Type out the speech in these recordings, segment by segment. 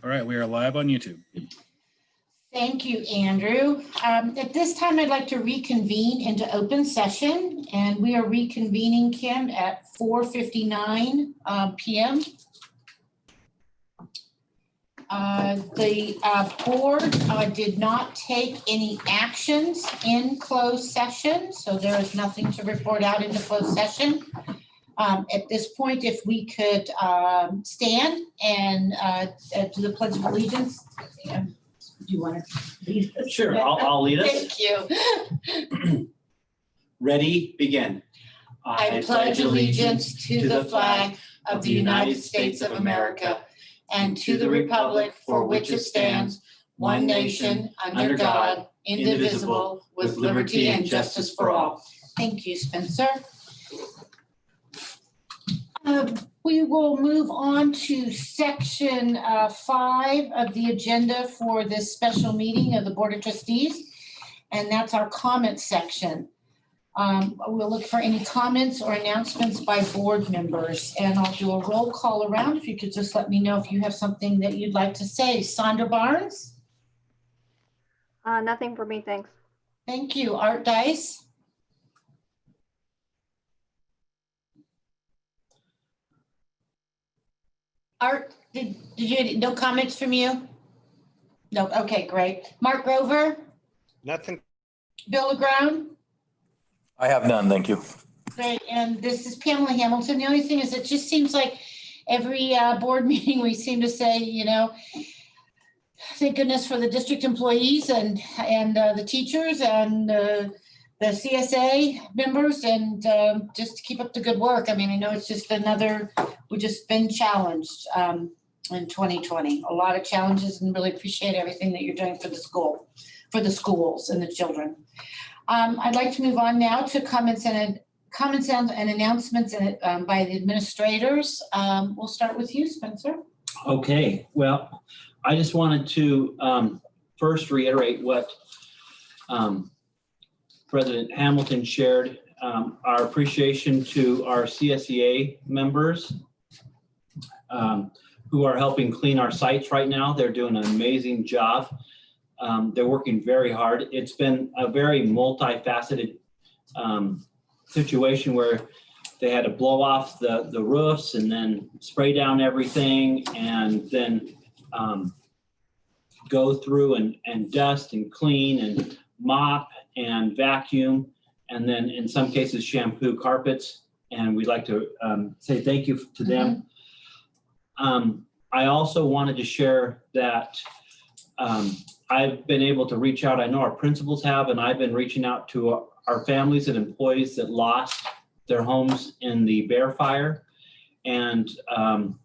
All right, we are live on YouTube. Thank you, Andrew. At this time, I'd like to reconvene into open session, and we are reconvening, Kim, at 4:59 p.m. The board did not take any actions in closed session, so there is nothing to report out into closed session. At this point, if we could stand and do the Pledge of Allegiance. Do you want to lead us? Sure, I'll lead us. Thank you. Ready, begin. I pledge allegiance to the flag of the United States of America and to the republic for which it stands, one nation, under God, indivisible, with liberty and justice for all. Thank you, Spencer. We will move on to section 5 of the agenda for this special meeting of the Board of Trustees, and that's our comment section. We'll look for any comments or announcements by board members, and I'll do a roll call around. If you could just let me know if you have something that you'd like to say. Sandra Barnes? Nothing for me, thanks. Thank you. Art Dice? Art, did you, no comments from you? No, okay, great. Mark Grover? Nothing. Bill LeGrone? I have none, thank you. Great, and this is Pamela Hamilton. The only thing is, it just seems like every board meeting we seem to say, you know, thank goodness for the district employees and the teachers and the CSA members, and just keep up the good work. I mean, I know it's just another, we've just been challenged in 2020. A lot of challenges, and really appreciate everything that you're doing for the school, for the schools and the children. I'd like to move on now to comments and announcements by the administrators. We'll start with you, Spencer. Okay, well, I just wanted to first reiterate what President Hamilton shared, our appreciation to our CSEA members who are helping clean our sites right now. They're doing an amazing job. They're working very hard. It's been a very multifaceted situation where they had to blow off the roofs and then spray down everything, and then go through and dust and clean and mop and vacuum, and then in some cases shampoo carpets. And we'd like to say thank you to them. I also wanted to share that I've been able to reach out. I know our principals have, and I've been reaching out to our families and employees that lost their homes in the Bear Fire, and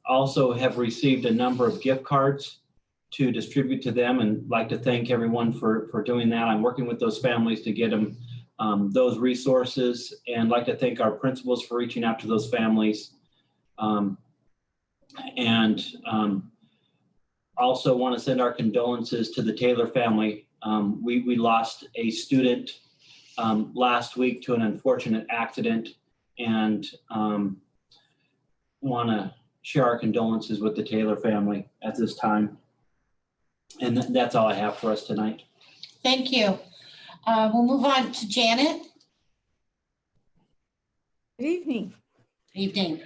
also have received a number of gift cards to distribute to them, and like to thank everyone for doing that. I'm working with those families to get them those resources, and like to thank our principals for reaching out to those families. Also want to send our condolences to the Taylor family. We lost a student last week to an unfortunate accident, and want to share our condolences with the Taylor family at this time. And that's all I have for us tonight. Thank you. We'll move on to Janet. Good evening. Evening.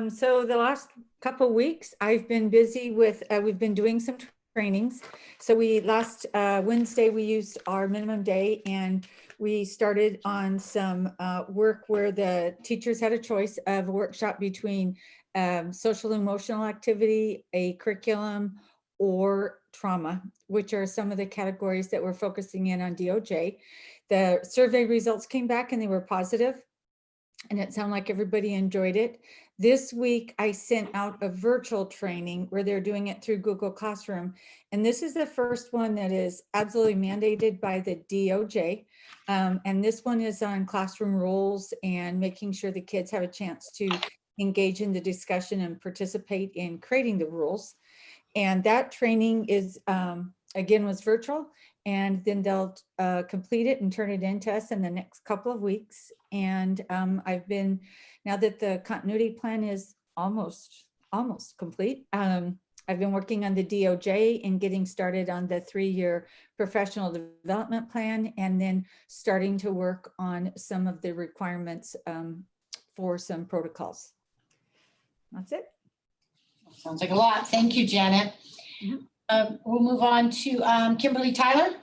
So the last couple weeks, I've been busy with, we've been doing some trainings. So last Wednesday, we used our minimum day, and we started on some work where the teachers had a choice of a workshop between social emotional activity, a curriculum, or trauma, which are some of the categories that we're focusing in on DOJ. The survey results came back and they were positive, and it sounded like everybody enjoyed it. This week, I sent out a virtual training where they're doing it through Google Classroom. And this is the first one that is absolutely mandated by the DOJ. And this one is on classroom rules and making sure the kids have a chance to engage in the discussion and participate in creating the rules. And that training is, again, was virtual, and then they'll complete it and turn it in to us in the next couple of weeks. And I've been, now that the continuity plan is almost complete, I've been working on the DOJ and getting started on the 3-year professional development plan, and then starting to work on some of the requirements for some protocols. That's it. Sounds like a lot. Thank you, Janet. Mhm. We'll move on to Kimberly Tyler.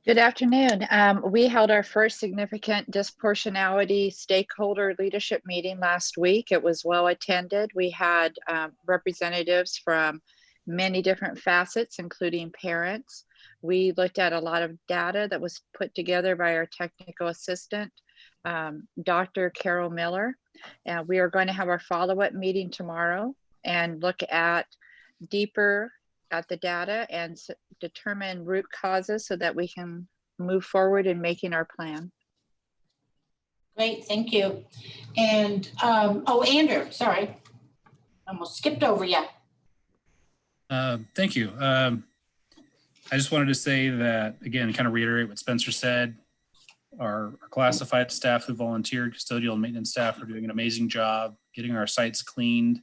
Good afternoon. We held our first significant disproportionality stakeholder leadership meeting last week. It was well attended. We had representatives from many different facets, including parents. We looked at a lot of data that was put together by our technical assistant, Dr. Carol Miller. We are going to have our follow-up meeting tomorrow and look at deeper at the data and determine root causes so that we can move forward in making our plan. Great, thank you. And, oh, Andrew, sorry. Almost skipped over you. Thank you. I just wanted to say that, again, kind of reiterate what Spencer said. Our classified staff who volunteered, custodial and maintenance staff, are doing an amazing job getting our sites cleaned.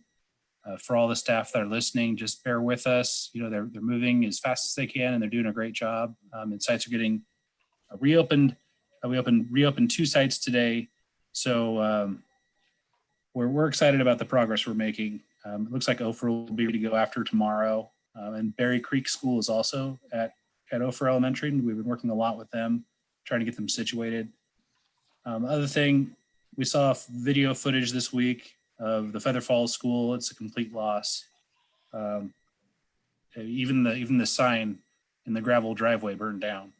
For all the staff that are listening, just bear with us. You know, they're moving as fast as they can, and they're doing a great job. And sites are getting reopened. We reopened 2 sites today, so we're excited about the progress we're making. It looks like Ophir will be ready to go after tomorrow, and Berry Creek School is also at Ophir Elementary, and we've been working a lot with them, trying to get them situated. Other thing, we saw video footage this week of the Feather Falls School. It's a complete loss. Even the sign in the gravel driveway burned down.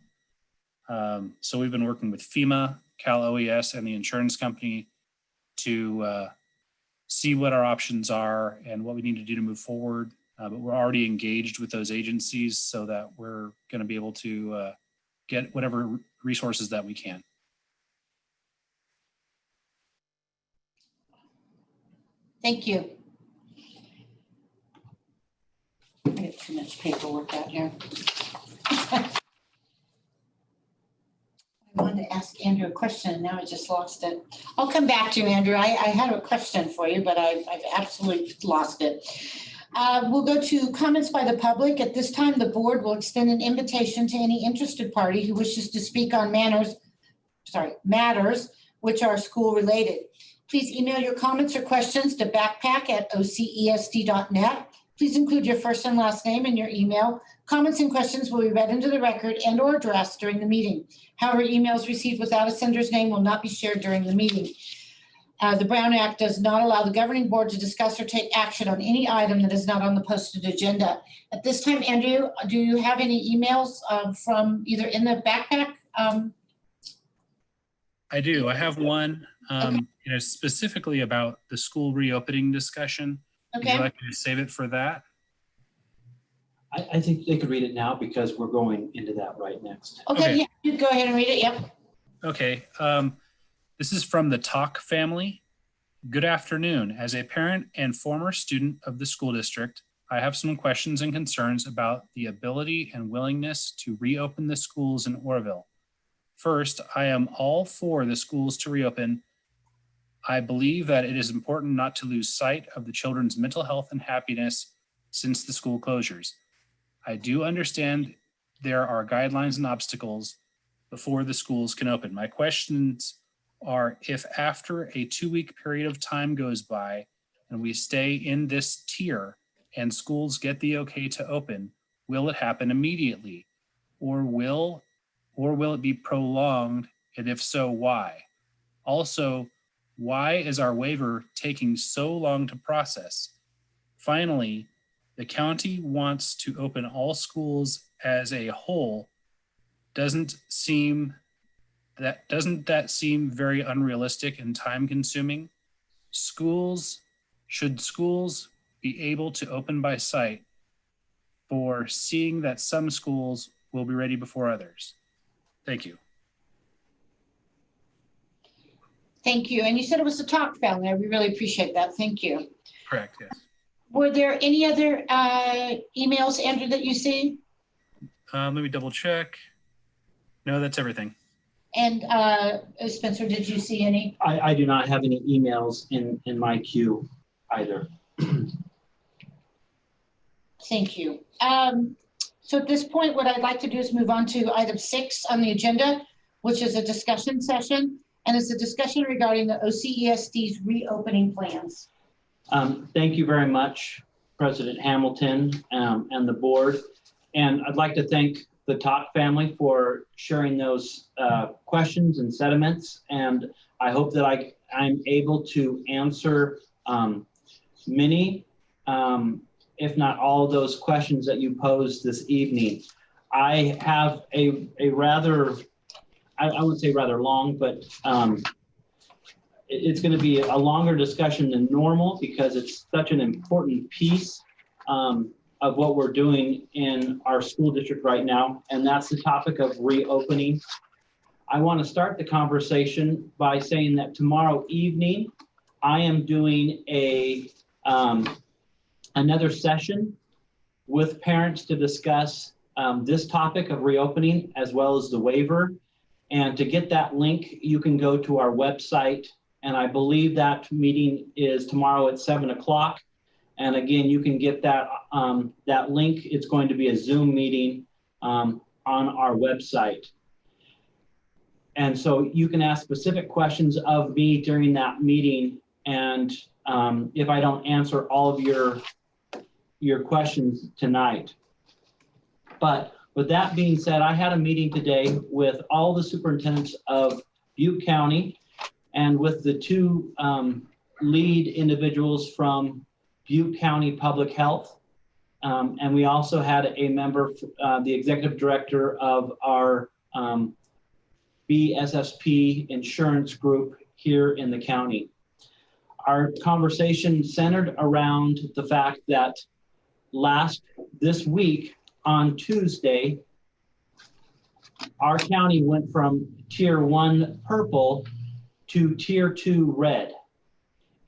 So we've been working with FEMA, Cal OES, and the insurance company to see what our options are and what we need to do to move forward. But we're already engaged with those agencies so that we're going to be able to get whatever resources that we can. Thank you. I get too much paperwork out here. I wanted to ask Andrew a question, and now I just lost it. I'll come back to you, Andrew. I had a question for you, but I've absolutely lost it. We'll go to comments by the public. At this time, the board will extend an invitation to any interested party who wishes to speak on matters which are school related. Please email your comments or questions to backpack@ocesd.net. Please include your first and last name in your email. Comments and questions will be read into the record and or addressed during the meeting. However, emails received without a sender's name will not be shared during the meeting. The Brown Act does not allow the governing board to discuss or take action on any item that is not on the posted agenda. At this time, Andrew, do you have any emails from either in the backpack? I do. I have one, Okay. specifically about the school reopening discussion. Would you Okay, like me to save it for that? I think they could read it now because we're going into that right next. okay, yeah, you go ahead and read it, yep. Okay. This is from the Talk family. Good afternoon. As a parent and former student of the school district, I have some questions and concerns about the ability and willingness to reopen the schools in Oroville. First, I am all for the schools to reopen. I believe that it is important not to lose sight of the children's mental health and happiness since the school closures. I do understand there are guidelines and obstacles before the schools can open. My questions are, if after a 2-week period of time goes by and we stay in this tier and schools get the okay to open, will it happen immediately? Or will it be prolonged? And if so, why? Also, why is our waiver taking so long to process? Finally, the county wants to open all schools as a whole. Doesn't that seem very unrealistic and time consuming? Should schools be able to open by site for seeing that some schools will be ready before others? Thank you. Thank you. And you said it was the Talk family. We really appreciate that. Thank you. Correct, yes. Were there any other emails, Andrew, that you see? Let me double check. No, that's everything. And Spencer, did you see any? I do not have any emails in my queue either. Thank you. So at this point, what I'd like to do is move on to item 6 on the agenda, which is a discussion session, and it's a discussion regarding the OCESD's reopening plans. Thank you very much, President Hamilton, and the board. And I'd like to thank the Talk family for sharing those questions and sentiments. And I hope that I'm able to answer many, if not all of those questions that you posed this evening. I have a rather, I wouldn't say rather long, but it's going to be a longer discussion than normal because it's such an important piece of what we're doing in our school district right now, and that's the topic of reopening. I want to start the conversation by saying that tomorrow evening, I am doing another session with parents to discuss this topic of reopening as well as the waiver. And to get that link, you can go to our website. And I believe that meeting is tomorrow at 7 o'clock. And again, you can get that, that link. It's going to be a Zoom meeting on our website. And so you can ask specific questions of me during that meeting. And if I don't answer all of your questions tonight. But with that being said, I had a meeting today with all the superintendents of Butte County and with the two lead individuals from Butte County Public Health. And we also had a member, the executive director of our BSSP insurance group here in the county. Our conversation centered around the fact that this week on Tuesday, our county went from tier 1 purple to tier 2 red.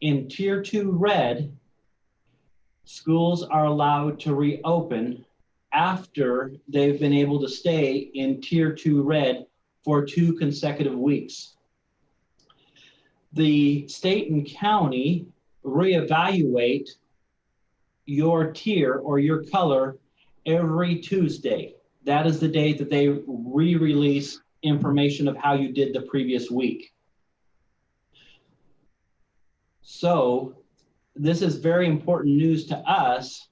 In tier 2 red, schools are allowed to reopen after they've been able to stay in tier 2 red for 2 consecutive weeks. The state and county reevaluate your tier or your color every Tuesday. That is the day that they re-release information of how you did the previous week. So this is very important news to us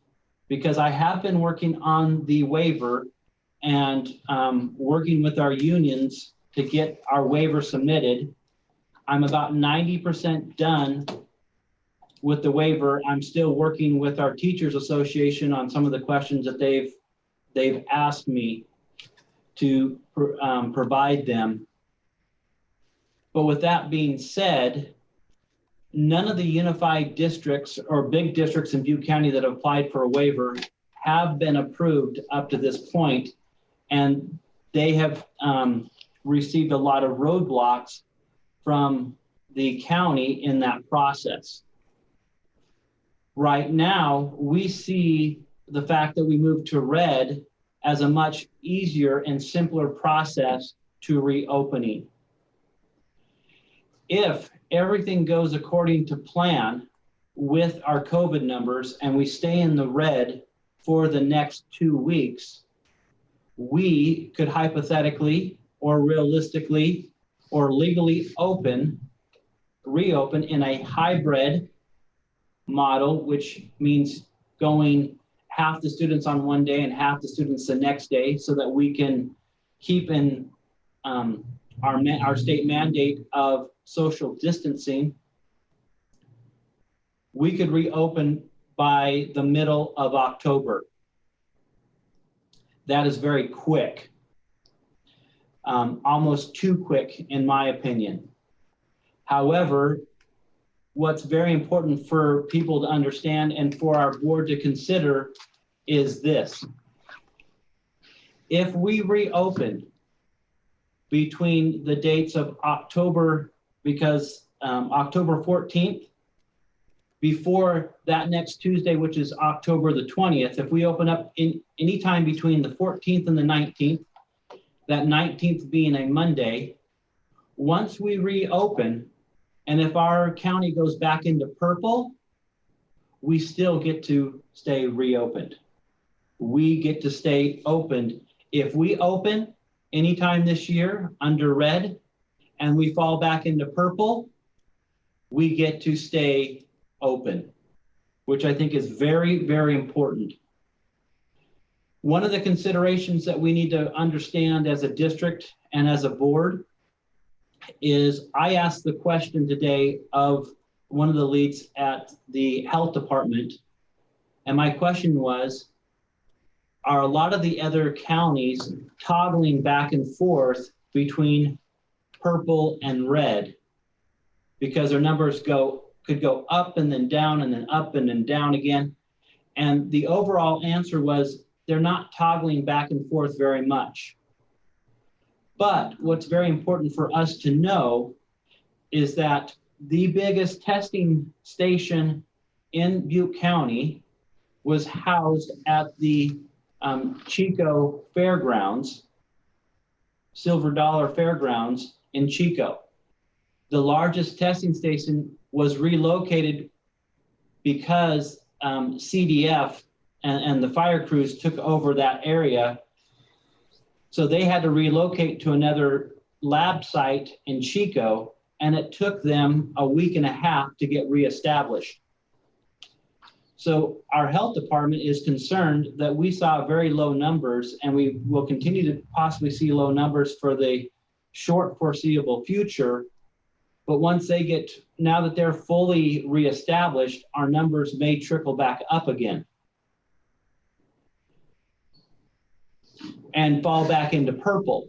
because I have been working on the waiver and working with our unions to get our waiver submitted. I'm about 90% done with the waiver. I'm still working with our Teachers Association on some of the questions that they've asked me to provide them. But with that being said, none of the unified districts or big districts in Butte County that applied for a waiver have been approved up to this point, and they have received a lot of roadblocks from the county in that process. Right now, we see the fact that we moved to red as a much easier and simpler process to reopening. If everything goes according to plan with our COVID numbers and we stay in the red for the next 2 weeks, we could hypothetically or realistically or legally reopen in a hybrid model, which means going half the students on one day and half the students the next day so that we can keep in our state mandate of social distancing. We could reopen by the middle of October. That is very quick, almost too quick in my opinion. However, what's very important for people to understand and for our board to consider is this. If we reopen between the dates of October, because October 14th, before that next Tuesday, which is October the 20th, if we open up in any time between the 14th and the 19th, that 19th being a Monday, once we reopen, and if our county goes back into purple, we still get to stay reopened. we get to stay open. If we open anytime this year under red and we fall back into purple, we get to stay open, which I think is very, very important. One of the considerations that we need to understand as a district and as a board is I asked the question today of one of the leads at the health department. And my question was, are a lot of the other counties toggling back and forth between purple and red? Because their numbers could go up and then down and then up and then down again. And the overall answer was they're not toggling back and forth very much. But what's very important for us to know is that the biggest testing station in Butte County was housed at the Chico Fairgrounds, Silver Dollar Fairgrounds in Chico. The largest testing station was relocated because CDF and the fire crews took over that area. So they had to relocate to another lab site in Chico, and it took them a week and a half to get reestablished. So our health department is concerned that we saw very low numbers, and we will continue to possibly see low numbers for the short foreseeable future. But once they get, now that they're fully reestablished, our numbers may trickle back up again and fall back into purple.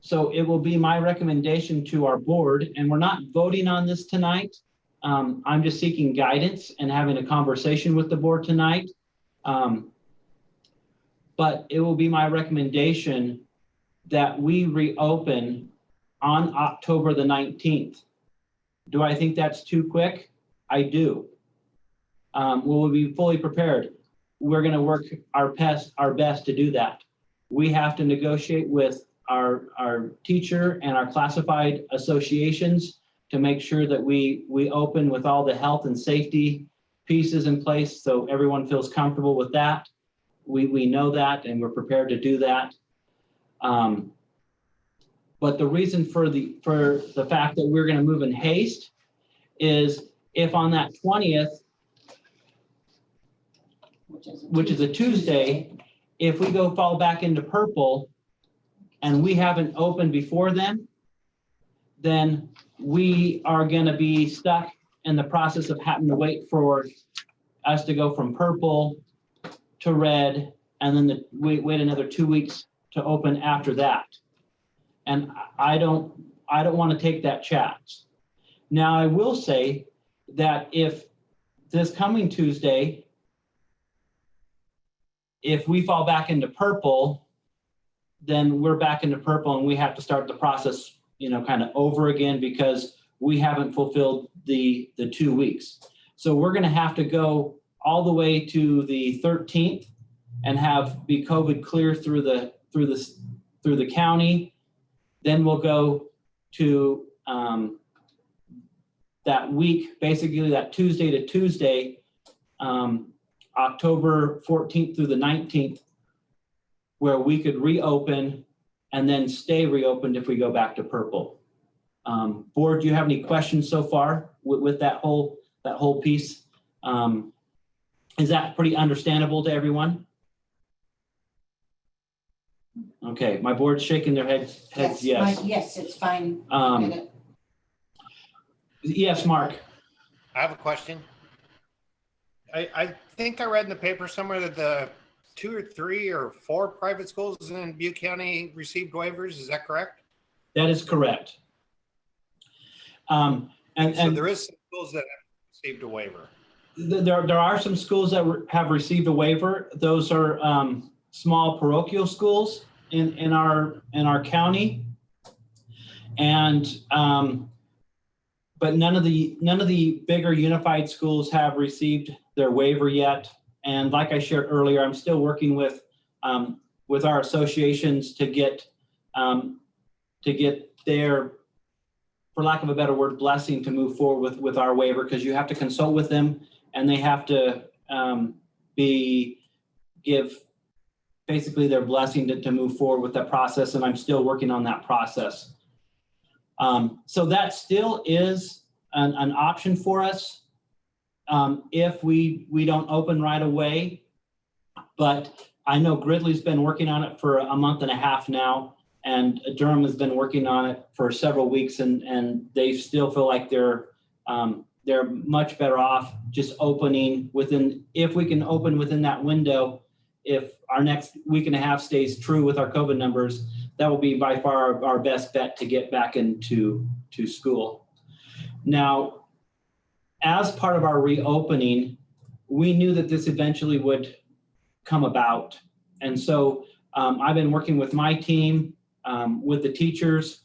So it will be my recommendation to our board, and we're not voting on this tonight. I'm just seeking guidance and having a conversation with the board tonight. But it will be my recommendation that we reopen on October the 19th. Do I think that's too quick? I do. Will we be fully prepared? We're going to work our best to do that. We have to negotiate with our teacher and our classified associations to make sure that we open with all the health and safety pieces in place so everyone feels comfortable with that. We know that, and we're prepared to do that. But the reason for the fact that we're going to move in haste is if on that 20th, which is a Tuesday, if we fall back into purple and we haven't opened before then we are going to be stuck in the process of having to wait for us to go from purple to red, and then wait another 2 weeks to open after that. And I don't want to take that chance. Now, I will say that if this coming Tuesday, if we fall back into purple, then we're back into purple and we have to start the process, kind of over again because we haven't fulfilled the 2 weeks. So we're going to have to go all the way to the 13th and be COVID clear through the county. Then we'll go to that week, basically that Tuesday to Tuesday, October 14th through the 19th, where we could reopen and then stay reopened if we go back to purple. Board, do you have any questions so far with that whole piece? Is that pretty understandable to everyone? Okay, my board's shaking their heads yes. Yes, it's fine. Yes, Mark. I have a question. I think I read in the paper somewhere that the 2 or 3 or 4 private schools in Butte County received waivers. Is that correct? That is correct. So there is some schools that have received a waiver. There are some schools that have received a waiver. Those are small parochial schools in our county, and but none of the bigger unified schools have received their waiver yet. And like I shared earlier, I'm still working with our associations to get their, for lack of a better word, blessing to move forward with our waiver, because you have to consult with them and they have to give basically their blessing to move forward with that process, and I'm still working on that process. So that still is an option for us if we don't open right away. But I know Gridley's been working on it for a month and a half now, and Durham has been working on it for several weeks, and they still feel like they're much better off just opening within, if we can open within that window. If our next week and a half stays true with our COVID numbers, that will be by far our best bet to get back into school. Now, as part of our reopening, we knew that this eventually would come about. And so I've been working with my team, with the teachers.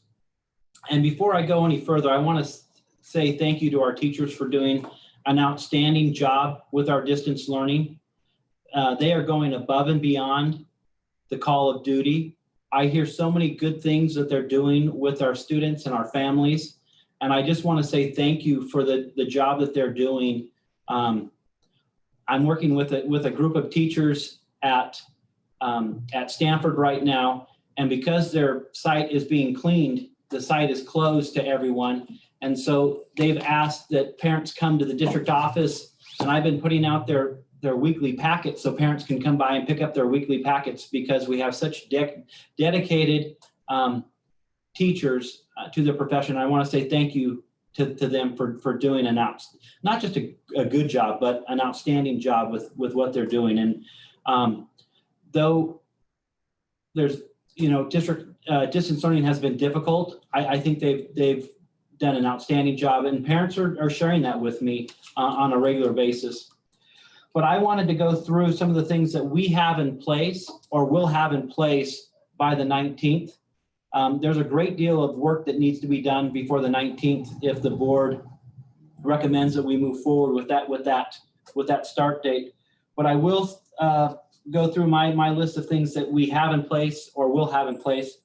And before I go any further, I want to say thank you to our teachers for doing an outstanding job with our distance learning. They are going above and beyond the call of duty. I hear so many good things that they're doing with our students and our families. And I just want to say thank you for the job that they're doing. I'm working with a group of teachers at Stanford right now. And because their site is being cleaned, the site is closed to everyone. And so they've asked that parents come to the district office, and I've been putting out their weekly packets so parents can come by and pick up their weekly packets, because we have such dedicated teachers to the profession. I want to say thank you to them for doing not just a good job, but an outstanding job with what they're doing. And though there's, district distance learning has been difficult, I think they've done an outstanding job, and parents are sharing that with me on a regular basis. But I wanted to go through some of the things that we have in place or will have in place by the 19th. There's a great deal of work that needs to be done before the 19th if the board recommends that we move forward with that start date. But I will go through my list of things that we have in place or will have in place.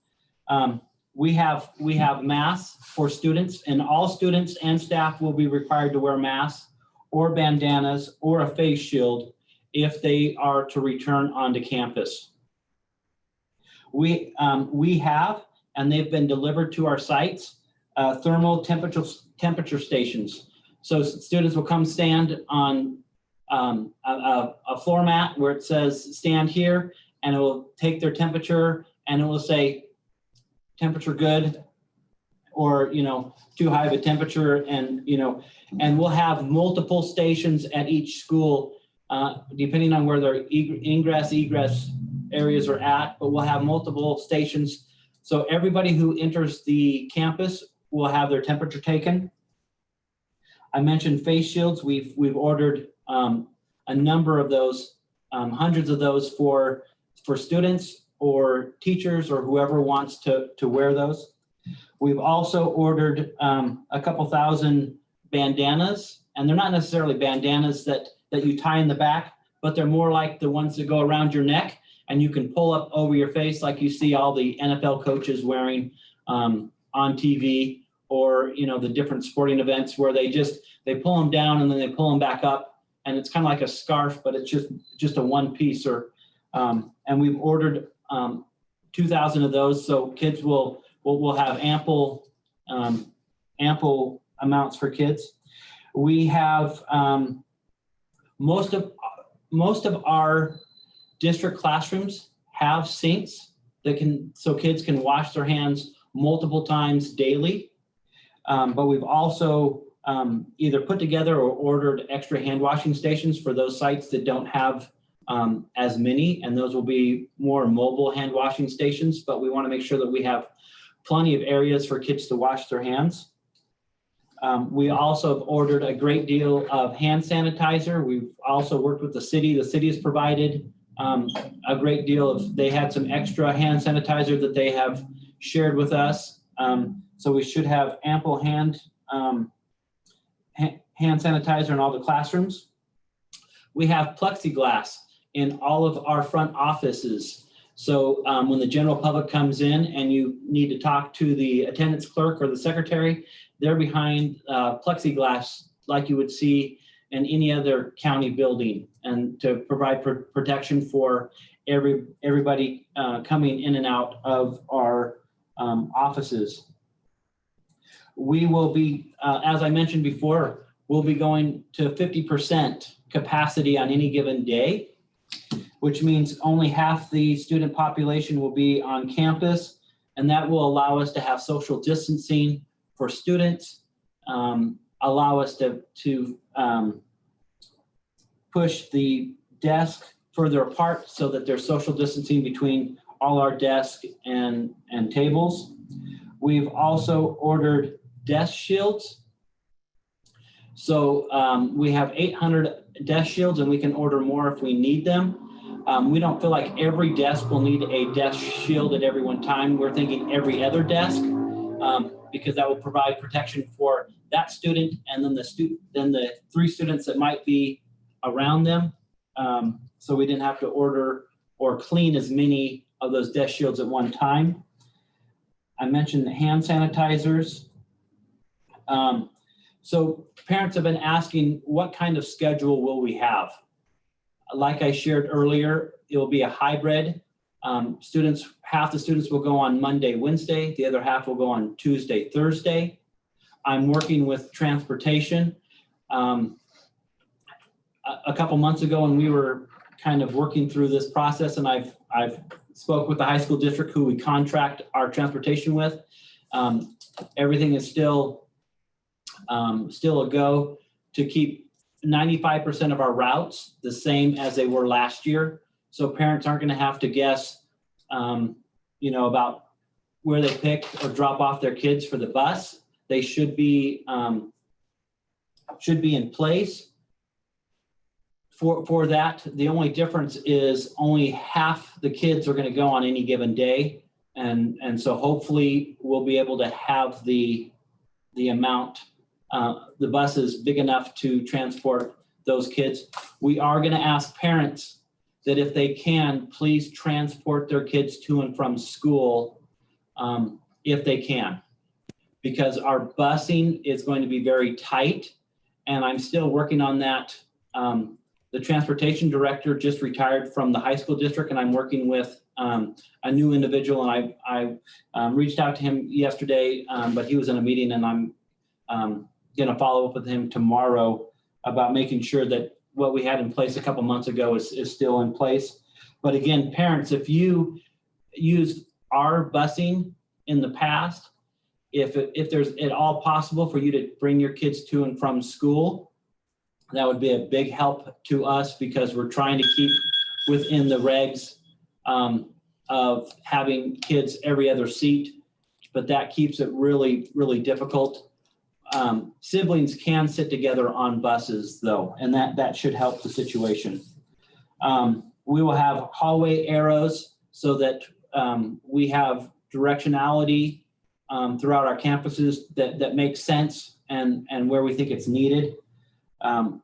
We have masks for students, and all students and staff will be required to wear masks or bandanas or a face shield if they are to return onto campus. We have, and they've been delivered to our sites, thermal temperature stations. So students will come stand on a floor mat where it says stand here, and it will take their temperature, and it will say temperature good, or too high of a temperature, and and we'll have multiple stations at each school depending on where their ingress egress areas are at, but we'll have multiple stations, so everybody who enters the campus will have their temperature taken. I mentioned face shields. We've ordered a number of those, hundreds of those for students or teachers or whoever wants to wear those. We've also ordered a couple thousand bandanas, and they're not necessarily bandanas that you tie in the back, but they're more like the ones that go around your neck and you can pull up over your face, like you see all the NFL coaches wearing on TV, or the different sporting events where they pull them down and then they pull them back up, and it's kind of like a scarf, but it's just a one piece. And we've ordered 2,000 of those, so kids will have ample amounts for kids. We have most of our district classrooms have sinks so kids can wash their hands multiple times daily. But we've also either put together or ordered extra hand washing stations for those sites that don't have as many, and those will be more mobile hand washing stations, but we want to make sure that we have plenty of areas for kids to wash their hands. We also have ordered a great deal of hand sanitizer. We've also worked with the city. The city has provided a great deal they had some extra hand sanitizer that they have shared with us. So we should have ample hand sanitizer in all the classrooms. We have plexiglass in all of our front offices. So when the general public comes in and you need to talk to the attendance clerk or the secretary, they're behind plexiglass like you would see in any other county building, and to provide protection for everybody coming in and out of our offices. We will be, as I mentioned before, we'll be going to 50% capacity on any given day, which means only half the student population will be on campus, and that will allow us to have social distancing for students, allow us to push the desk further apart so that there's social distancing between all our desks and tables. We've also ordered desk shields. So we have 800 desk shields, and we can order more if we need them. We don't feel like every desk will need a desk shield at every one time. We're thinking every other desk, because that will provide protection for that student and then the 3 students that might be around them. So we didn't have to order or clean as many of those desk shields at one time. I mentioned the hand sanitizers. So parents have been asking, what kind of schedule will we have? Like I shared earlier, it will be a hybrid. Half the students will go on Monday, Wednesday, the other half will go on Tuesday, Thursday. I'm working with transportation. A couple months ago, when we were kind of working through this process, and I've spoke with the high school district who we contract our transportation with. Everything is still a go to keep 95% of our routes the same as they were last year. So parents aren't going to have to guess, about where they pick or drop off their kids for the bus. They should be in place for that. The only difference is only half the kids are going to go on any given day. And so hopefully we'll be able to have the amount, the bus is big enough to transport those kids. We are going to ask parents that if they can, please transport their kids to and from school if they can, because our busing is going to be very tight, and I'm still working on that. The transportation director just retired from the high school district, and I'm working with a new individual, and I reached out to him yesterday, but he was in a meeting, and I'm going to follow up with him tomorrow about making sure that what we had in place a couple months ago is still in place. But again, parents, if you used our busing in the past, if there's at all possible for you to bring your kids to and from school, that would be a big help to us, because we're trying to keep within the regs of having kids every other seat, but that keeps it really, really difficult. Siblings can sit together on buses though, and that should help the situation. We will have hallway arrows so that we have directionality throughout our campuses that makes sense and where we think it's needed.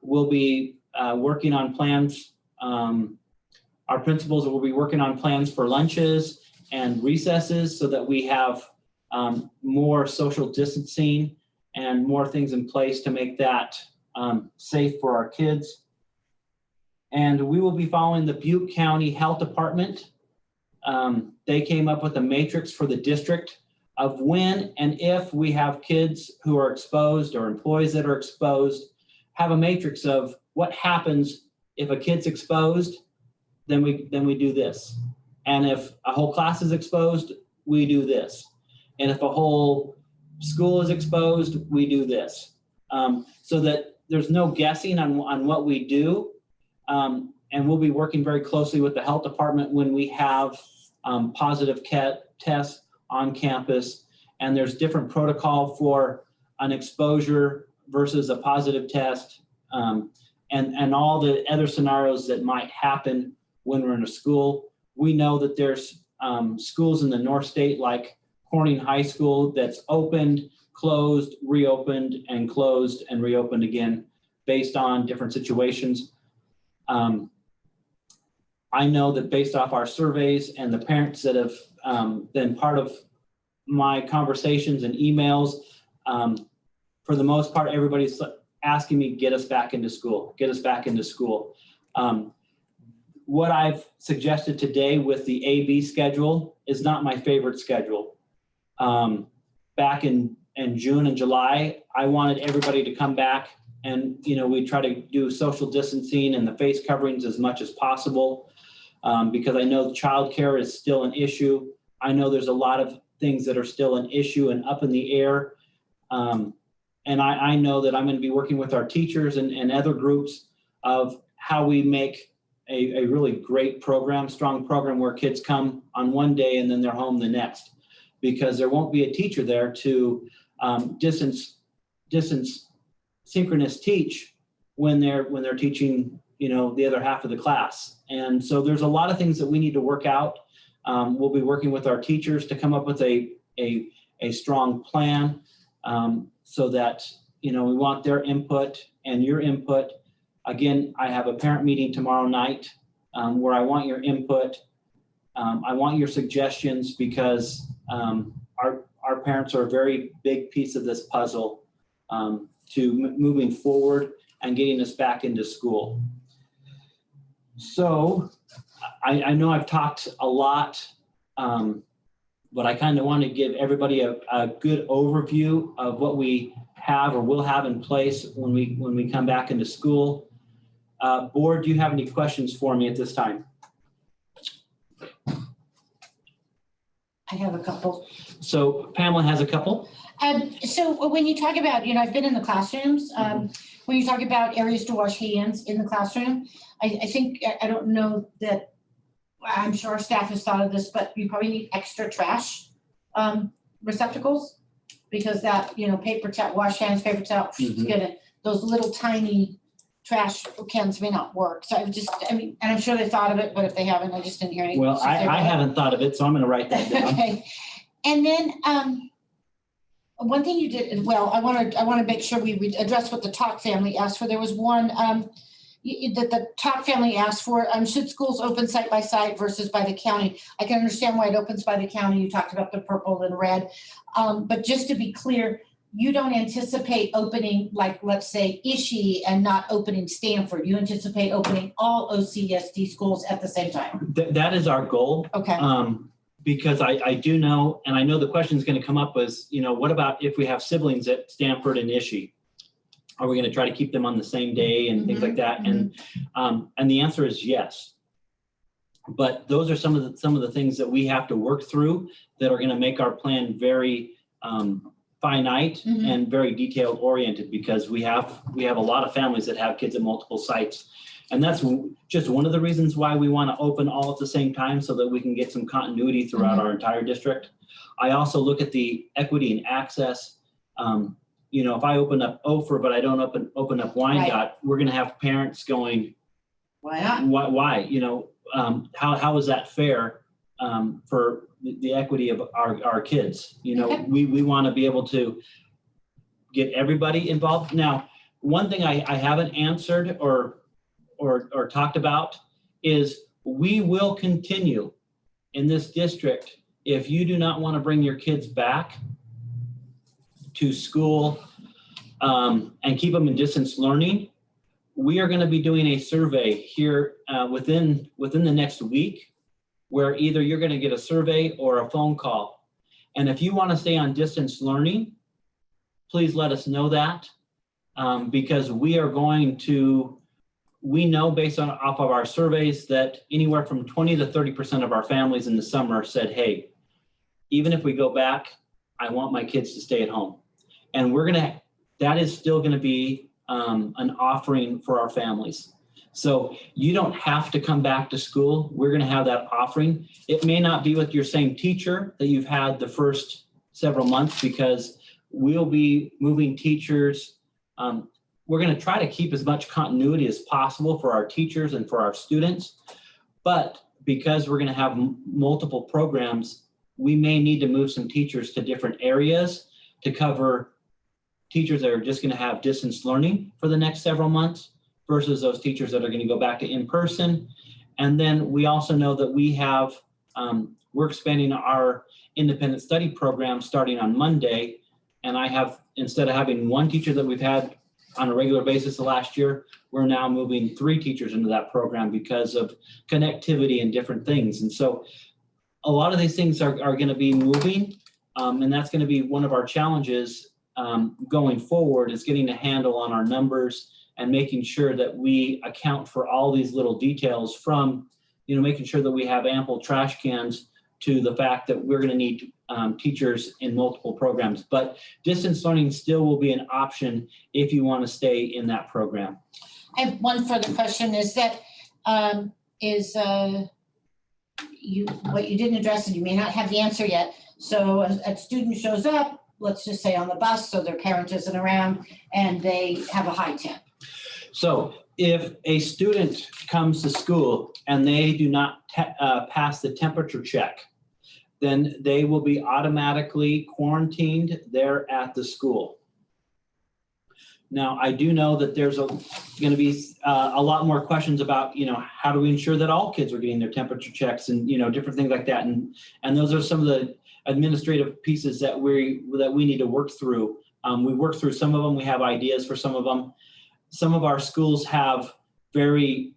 We'll be working on plans. Our principals will be working on plans for lunches and recesses so that we have more social distancing and more things in place to make that safe for our kids. And we will be following the Butte County Health Department. They came up with a matrix for the district of when and if we have kids who are exposed or employees that are exposed, have a matrix of what happens if a kid's exposed, then we do this. And if a whole class is exposed, we do this. And if a whole school is exposed, we do this. So that there's no guessing on what we do. And we'll be working very closely with the health department when we have positive tests on campus. And there's different protocol for an exposure versus a positive test, and all the other scenarios that might happen when we're in a school. We know that there's schools in the North State like Corning High School that's opened, closed, reopened, and closed and reopened again based on different situations. I know that based off our surveys and the parents that have been part of my conversations and emails, for the most part, everybody's asking me, get us back into school, get us back into school. what I've suggested today with the AB schedule is not my favorite schedule. Back in June and July, I wanted everybody to come back and, we try to do social distancing and the face coverings as much as possible, because I know childcare is still an issue. I know there's a lot of things that are still an issue and up in the air. And I know that I'm going to be working with our teachers and other groups of how we make a really great program, strong program where kids come on one day and then they're home the next, because there won't be a teacher there to distance synchronous teach when they're teaching, the other half of the class. And so there's a lot of things that we need to work out. We'll be working with our teachers to come up with a strong plan, so that, we want their input and your input. Again, I have a parent meeting tomorrow night, where I want your input. I want your suggestions, because our parents are a very big piece of this puzzle, to moving forward and getting us back into school. So I know I've talked a lot, but I kind of want to give everybody a good overview of what we have or will have in place when we come back into school. Board, do you have any questions for me at this time? I have a couple. So Pamela has a couple. So when you talk about, I've been in the classrooms, when you talk about areas to wash hands in the classroom, I think, I don't know that, I'm sure our staff has thought of this, but you probably need extra trash receptacles, because that, paper towel, wash hands, paper towel, those little tiny trash cans may not work. So and I'm sure they thought of it, but if they haven't, I just didn't hear anything. Well, I haven't thought of it, so I'm going to write that down. Okay. And then one thing you did, well, I want to make sure we address what the Talk family asked for. There was one that the Talk family asked for, should schools open site by site versus by the county? I can understand why it opens by the county. You talked about the purple and red. But just to be clear, you don't anticipate opening, like, let's say, Ishii and not opening Stanford. You anticipate opening all OCESD schools at the same time. That is our goal. Okay. Because I do know, and I know the question is going to come up was, what about if we have siblings at Stanford and Ishii? Are we going to try to keep them on the same day and things like that? And the answer is yes. But those are some of the things that we have to work through that are going to make our plan very finite and very detailed oriented, because we have a lot of families that have kids at multiple sites. And that's just one of the reasons why we want to open all at the same time, so that we can get some continuity throughout our entire district. I also look at the equity and access. If I open up Ophir, but I don't open up Wyandotte, we're going to have parents going, why not? Why? How is that fair for the equity of our kids? We want to be able to get everybody involved. Now, one thing I haven't answered or talked about is we will continue in this district. If you do not want to bring your kids back to school and keep them in distance learning, we are going to be doing a survey here within the next week, where either you're going to get a survey or a phone call. And if you want to stay on distance learning, please let us know that, because we know based off of our surveys that anywhere from 20 to 30% of our families in the summer said, hey, even if we go back, I want my kids to stay at home. And that is still going to be an offering for our families. So you don't have to come back to school. We're going to have that offering. It may not be with your same teacher that you've had the first several months, because we'll be moving teachers. We're going to try to keep as much continuity as possible for our teachers and for our students. But because we're going to have multiple programs, we may need to move some teachers to different areas to cover teachers that are just going to have distance learning for the next several months versus those teachers that are going to go back to in-person. And then we also know that we're expanding our independent study program starting on Monday. And instead of having one teacher that we've had on a regular basis the last year. We're now moving 3 teachers into that program because of connectivity and different things. And so a lot of these things are going to be moving, and that's going to be one of our challenges going forward, is getting a handle on our numbers and making sure that we account for all these little details, from, making sure that we have ample trash cans to the fact that we're going to need teachers in multiple programs. But distance learning still will be an option if you want to stay in that program. I have one further question, is that, what you didn't address, and you may not have the answer yet. So a student shows up, let's just say on the bus, so their parent isn't around, and they have a high temp. So if a student comes to school and they do not pass the temperature check, then they will be automatically quarantined there at the school. Now, I do know that there's going to be a lot more questions about, how do we ensure that all kids are getting their temperature checks and, different things like that. And those are some of the administrative pieces that we need to work through. We worked through some of them. We have ideas for some of them. Some of our schools have very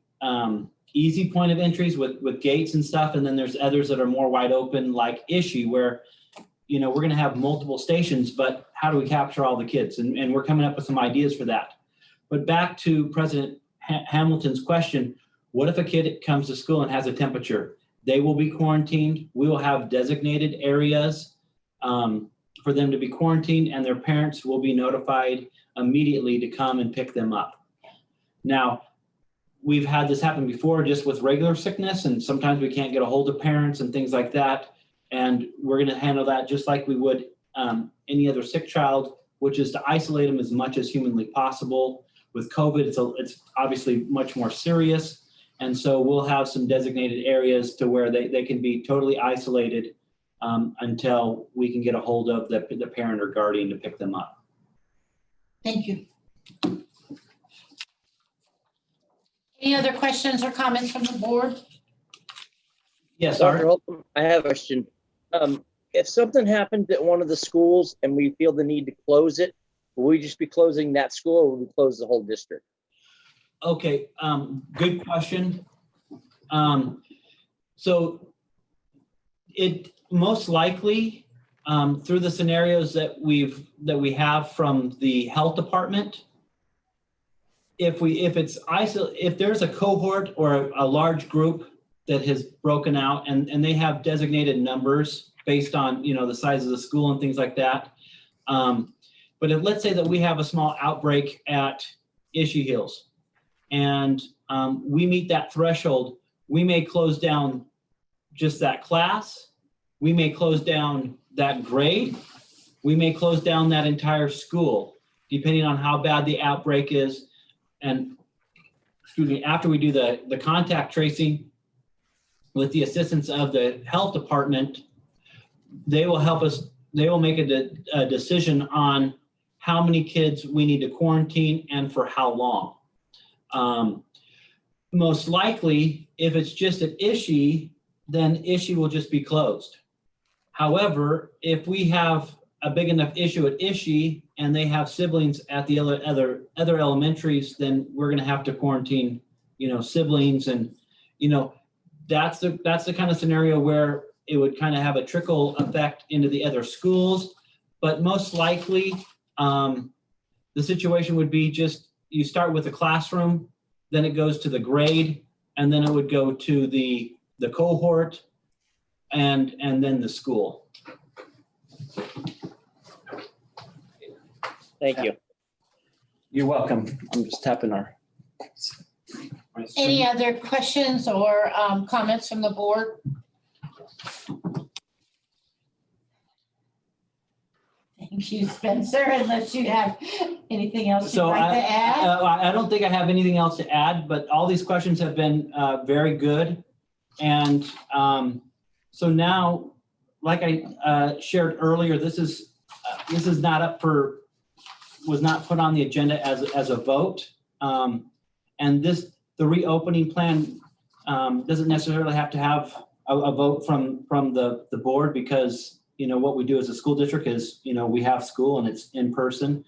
easy point of entries with gates and stuff. And then there's others that are more wide open, like Ishii, where, we're going to have multiple stations, but how do we capture all the kids? And we're coming up with some ideas for that. But back to President Hamilton's question, what if a kid comes to school and has a temperature? They will be quarantined. We will have designated areas for them to be quarantined, and their parents will be notified immediately to come and pick them up. Now, we've had this happen before just with regular sickness, and sometimes we can't get a hold of parents and things like that. And we're going to handle that just like we would any other sick child, which is to isolate them as much as humanly possible. With COVID, it's obviously much more serious. And so we'll have some designated areas to where they can be totally isolated until we can get a hold of the parent or guardian to pick them up. Thank you. Any other questions or comments from the board? Yes, Dr. Art? Holcomb, I have a question. If something happens at one of the schools and we feel the need to close it, will we just be closing that school, or will we close the whole district? Okay, good question. So it most likely, through the scenarios that we have from the health department, if there's a cohort or a large group that has broken out and they have designated numbers based on the size of the school and things like that. But let's say that we have a small outbreak at Ishii Hills, and we meet that threshold, we may close down just that class. We may close down that grade. We may close down that entire school, depending on how bad the outbreak is. And after we do the contact tracing with the assistance of the health department, they will help us. They will make a decision on how many kids we need to quarantine and for how long. Most likely, if it's just at Ishii, then Ishii will just be closed. However, if we have a big enough issue at Ishii and they have siblings at the other elementaries, then we're going to have to quarantine, siblings, and that's the kind of scenario where it would kind of have a trickle effect into the other schools. But most likely, the situation would be just you start with the classroom, then it goes to the grade, and then it would go to the cohort, and then the school. Thank you. You're welcome. I'm just tapping my Any other questions or comments from the board? Thank you, Spencer, unless you have anything else you'd like to add. I don't think I have anything else to add, but all these questions have been very good. And so now, like I shared earlier, this is was not put on the agenda as a vote. And the reopening plan doesn't necessarily have to have a vote from the board, because what we do as a school district is we have school and it's in person.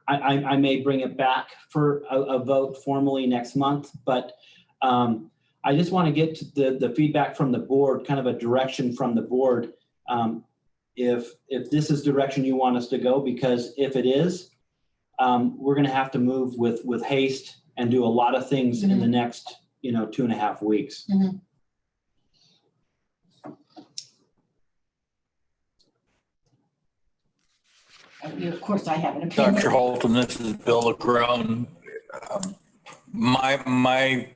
I may bring it back for a vote formally next month, but I just want to get to the feedback from the board, kind of a direction from the board. If this is direction you want us to go, because if it is, we're going to have to move with haste and do a lot of things in the next, 2.5 weeks. Of course, I have an opinion. Dr. Holton, this is Bill LaCrone. My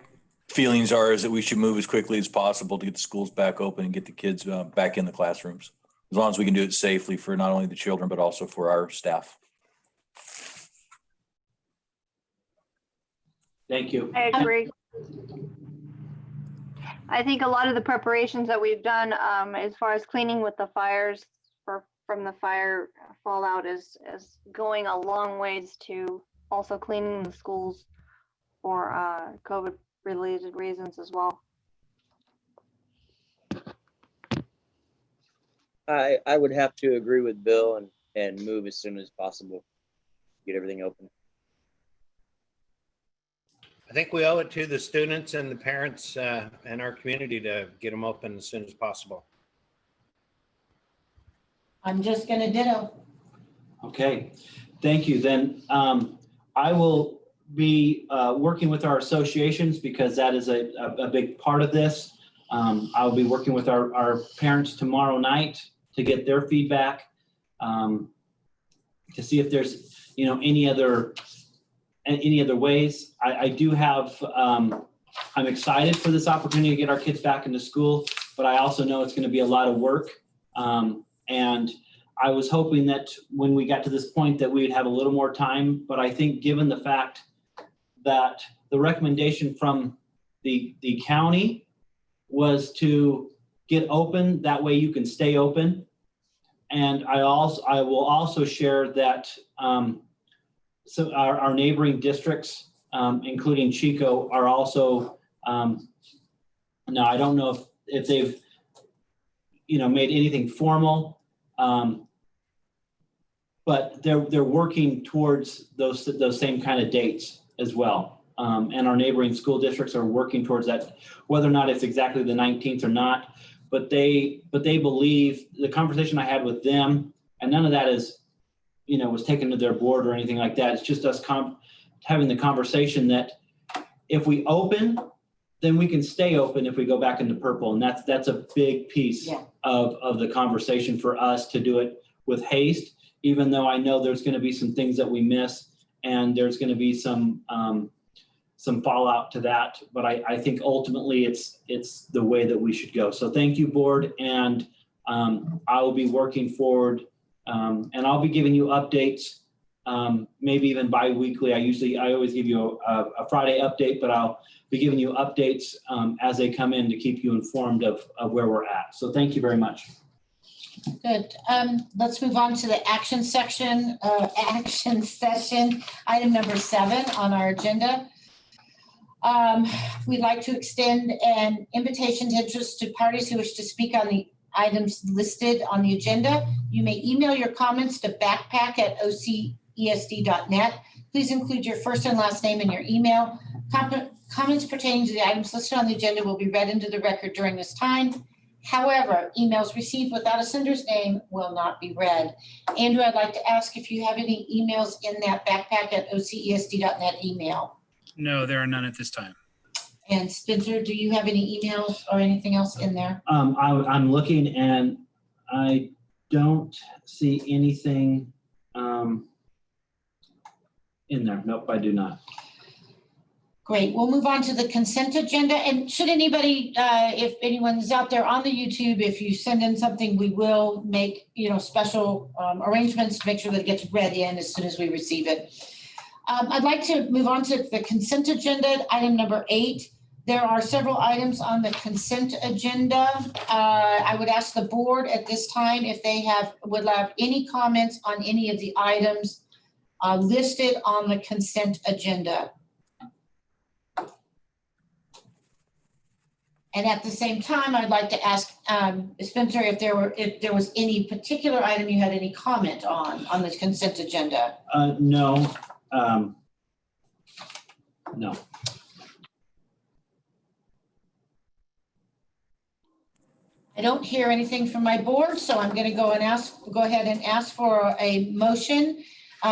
feelings is that we should move as quickly as possible to get the schools back open and get the kids back in the classrooms, as long as we can do it safely for not only the children, but also for our staff. Thank you. I agree. I think a lot of the preparations that we've done as far as cleaning with the fires from the fire fallout is going a long ways to also cleaning the schools for COVID related reasons as well. I would have to agree with Bill and move as soon as possible, get everything open. I think we owe it to the students and the parents and our community to get them open as soon as possible. I'm just going to ditto. Okay, thank you. Then I will be working with our associations, because that is a big part of this. I'll be working with our parents tomorrow night to get their feedback, to see if there's any other ways. I do have, I'm excited for this opportunity to get our kids back into school, but I also know it's going to be a lot of work. And I was hoping that when we got to this point that we'd have a little more time, but I think given the fact that the recommendation from the county was to get open, that way you can stay open. And I will also share that so our neighboring districts, including Chico, are also, now I don't know if they've, made anything formal, but they're working towards those same kind of dates as well. And our neighboring school districts are working towards that, whether or not it's exactly the 19th or not, but they believe, the conversation I had with them, and none of that is, was taken to their board or anything like that. It's just us having the conversation that if we open, then we can stay open if we go back into purple. And that's a big piece of the conversation for us to do it with haste, even though I know there's going to be some things that we miss and there's going to be some fallout to that. But I think ultimately it's the way that we should go. So thank you, board. And I will be working forward, and I'll be giving you updates, maybe even bi-weekly. I always give you a Friday update, but I'll be giving you updates as they come in to keep you informed of where we're at. So thank you very much. Good. Let's move on to the action session, item number 7 on our agenda. We'd like to extend an invitation to interested parties who wish to speak on the items listed on the agenda. You may email your comments to backpack@ocesd.net. Please include your first and last name in your email. Comments pertaining to the items listed on the agenda will be read into the record during this time. However, emails received without a sender's name will not be read. Andrew, I'd like to ask if you have any emails in that backpack@ocesd.net email. No, there are none at this time. And Spencer, do you have any emails or anything else in there? I'm looking and I don't see anything in there. Nope, I do not. Great. We'll move on to the consent agenda. And should anybody, if anyone's out there on the YouTube, if you send in something, we will make special arrangements to make sure that it gets read in as soon as we receive it. I'd like to move on to the consent agenda, item number 8. There are several items on the consent agenda. I would ask the board at this time if they would have any comments on any of the items listed on the consent agenda. And at the same time, I'd like to ask Spencer if there was any particular item you had any comment on the consent agenda. No. No. I don't hear anything from my board, so I'm going to go ahead and ask for a motion.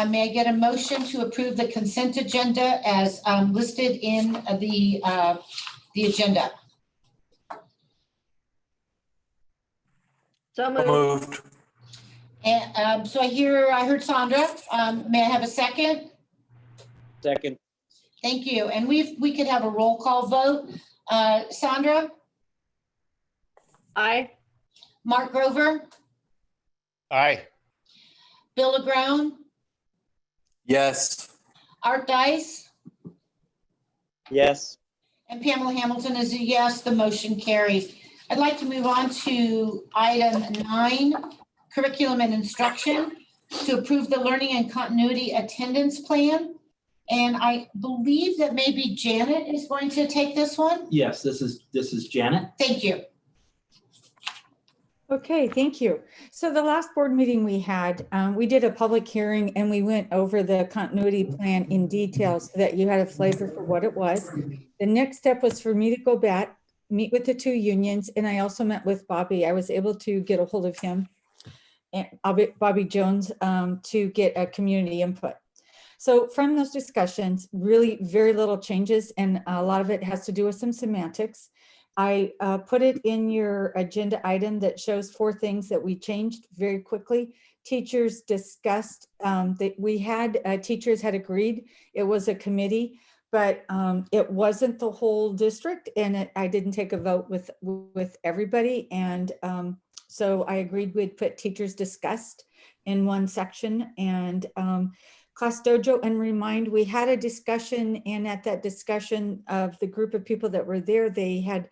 May I get a motion to approve the consent agenda as listed in the agenda? So moved. Moved. And so I heard Sandra. May I have a second? Second, Thank you. And we could have a roll call vote. Sandra, Aye. Mark Grover, Aye. Bill LaGrone, Yes. Art Dice, yes. and Pamela Hamilton is a yes. The motion carries. I'd like to move on to item 9, curriculum and instruction, to approve the learning and continuity attendance plan. And I believe that maybe Janet is going to take this one. Yes, this is Janet. Thank you. Okay, thank you. So the last board meeting we had, we did a public hearing and we went over the continuity plan in detail so that you had a flavor for what it was. The next step was for me to go back, meet with the 2 unions, and I also met with Bobby. I was able to get a hold of him, and Bobby Jones, to get a community input. So from those discussions, really very little changes, and a lot of it has to do with some semantics. I put it in your agenda item that shows 4 things that we changed very quickly. Teachers discussed that we had, teachers had agreed it was a committee, but it wasn't the whole district, and I didn't take a vote with everybody. And so I agreed we'd put teachers discussed in one section, and Class Dojo and Remind, we had a discussion, and at that discussion of the group of people that were there, they had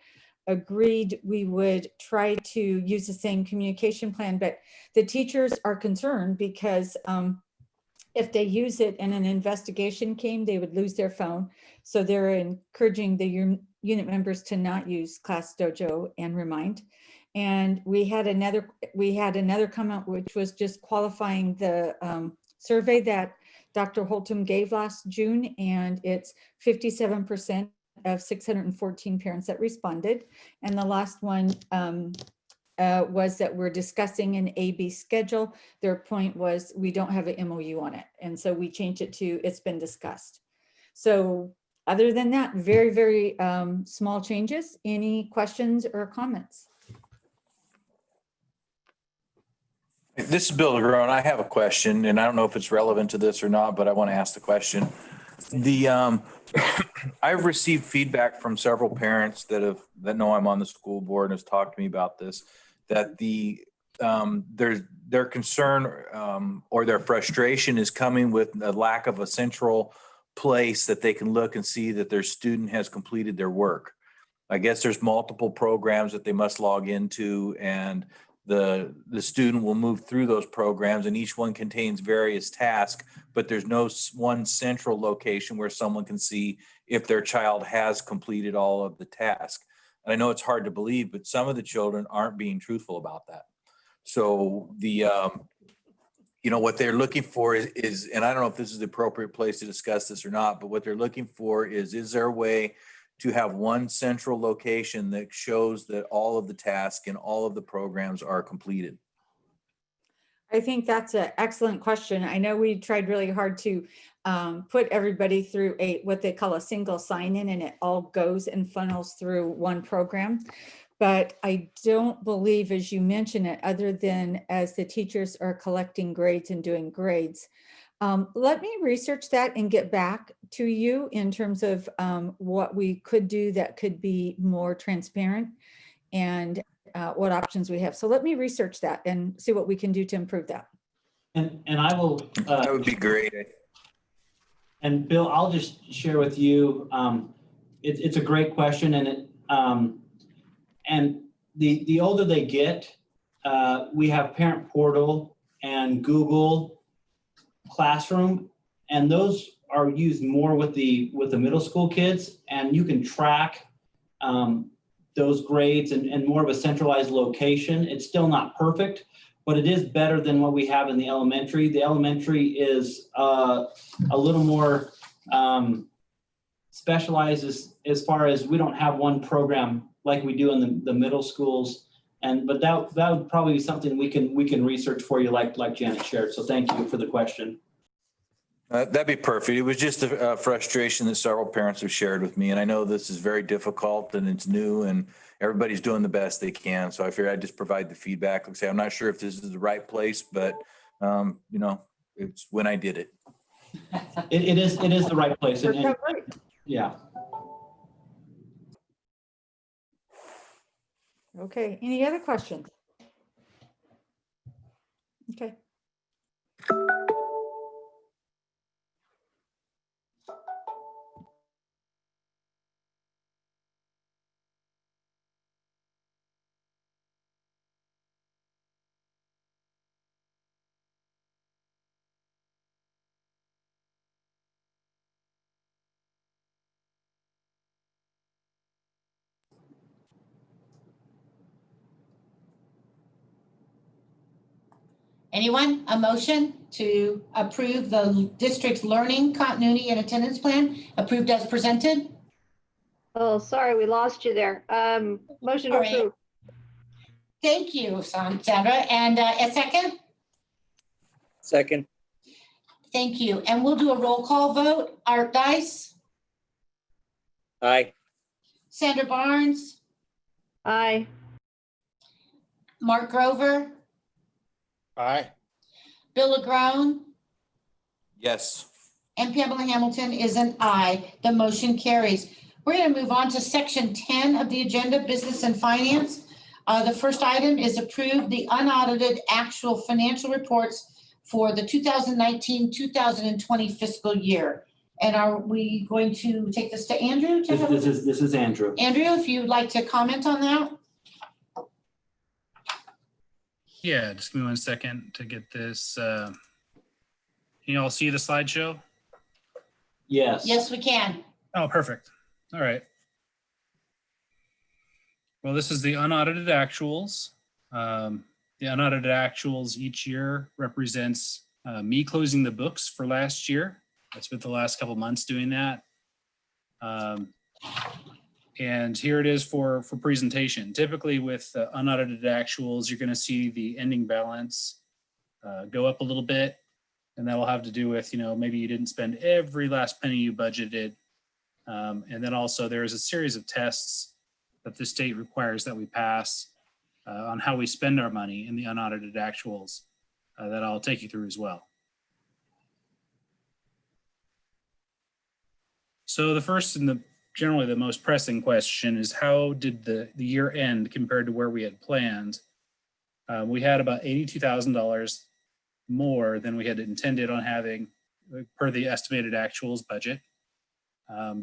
agreed we would try to use the same communication plan, but the teachers are concerned because if they use it and an investigation came, they would lose their phone. So they're encouraging the unit members to not use Class Dojo and Remind. And we had another comment, which was just qualifying the survey that Dr. Holtum gave last June, and it's 57% of 614 parents that responded. And the last one was that we're discussing an A-B schedule. Their point was we don't have an MOU on it. And so we changed it to it's been discussed. So other than that, very, very small changes. Any questions or comments? This is Bill LaGrone. I have a question, and I don't know if it's relevant to this or not, but I want to ask the question. I've received feedback from several parents that know I'm on the school board and has talked to me about this, that their concern or their frustration is coming with a lack of a central place that they can look and see that their student has completed their work. I guess there's multiple programs that they must log into, and the student will move through those programs, and each one contains various tasks, but there's no one central location where someone can see if their child has completed all of the tasks. And I know it's hard to believe, but some of the children aren't being truthful about that. So what they're looking for is, and I don't know if this is the appropriate place to discuss this or not, but what they're looking for is there a way to have one central location that shows that all of the tasks and all of the programs are completed? I think that's an excellent question. I know we tried really hard to put everybody through what they call a single sign-in, and it all goes and funnels through one program. But I don't believe, as you mentioned it, other than as the teachers are collecting grades and doing grades. Let me research that and get back to you in terms of what we could do that could be more transparent and what options we have. So let me research that and see what we can do to improve that. And I will. That would be great. And Bill, I'll just share with you. It's a great question, and the older they get, we have Parent Portal and Google Classroom, and those are used more with the middle school kids, and you can track those grades and more of a centralized location. It's still not perfect, but it is better than what we have in the elementary. The elementary is a little more specialized as far as we don't have one program like we do in the middle schools. But that would probably be something we can research for you, like Janet shared. So thank you for the question. That'd be perfect. It was just a frustration that several parents have shared with me. And I know this is very difficult and it's new and everybody's doing the best they can. So I figured I'd just provide the feedback. Like I say, I'm not sure if this is the right place, but it's when I did it. It is the right place. And yeah. Okay, any other questions? Okay. Anyone, a motion to approve the district's learning continuity and attendance plan approved as presented? Oh, sorry, we lost you there. Motion to All right. approve. Thank you, Sandra. And a second? Second. Thank you. And we'll do a roll call vote. Art Dice, Aye. Sandra Barnes, Aye. Mark Grover, Aye. Bill LaGrone, Yes. and Pamela Hamilton is an aye. The motion carries. We're going to move on to section 10 of the agenda, business and finance. The first item is approve the unaudited actual financial reports for the 2019-2020 fiscal year. And are we going to take this to Andrew? This is Andrew. Andrew, if you'd like to comment on that. Yeah, just give me 1 second to get this. Can you all see the slideshow? Yes. Yes, we can. Oh, perfect. All right. Well, this is the unaudited actuals. The unaudited actuals each year represents me closing the books for last year. I spent the last couple months doing that. And here it is for presentation. Typically with unaudited actuals, you're going to see the ending balance go up a little bit. And that'll have to do with, maybe you didn't spend every last penny you budgeted. And then also there is a series of tests that the state requires that we pass on how we spend our money in the unaudited actuals that I'll take you through as well. So the first and generally the most pressing question is, how did the year end compared to where we had planned? We had about $82,000 more than we had intended on having per the estimated actuals budget.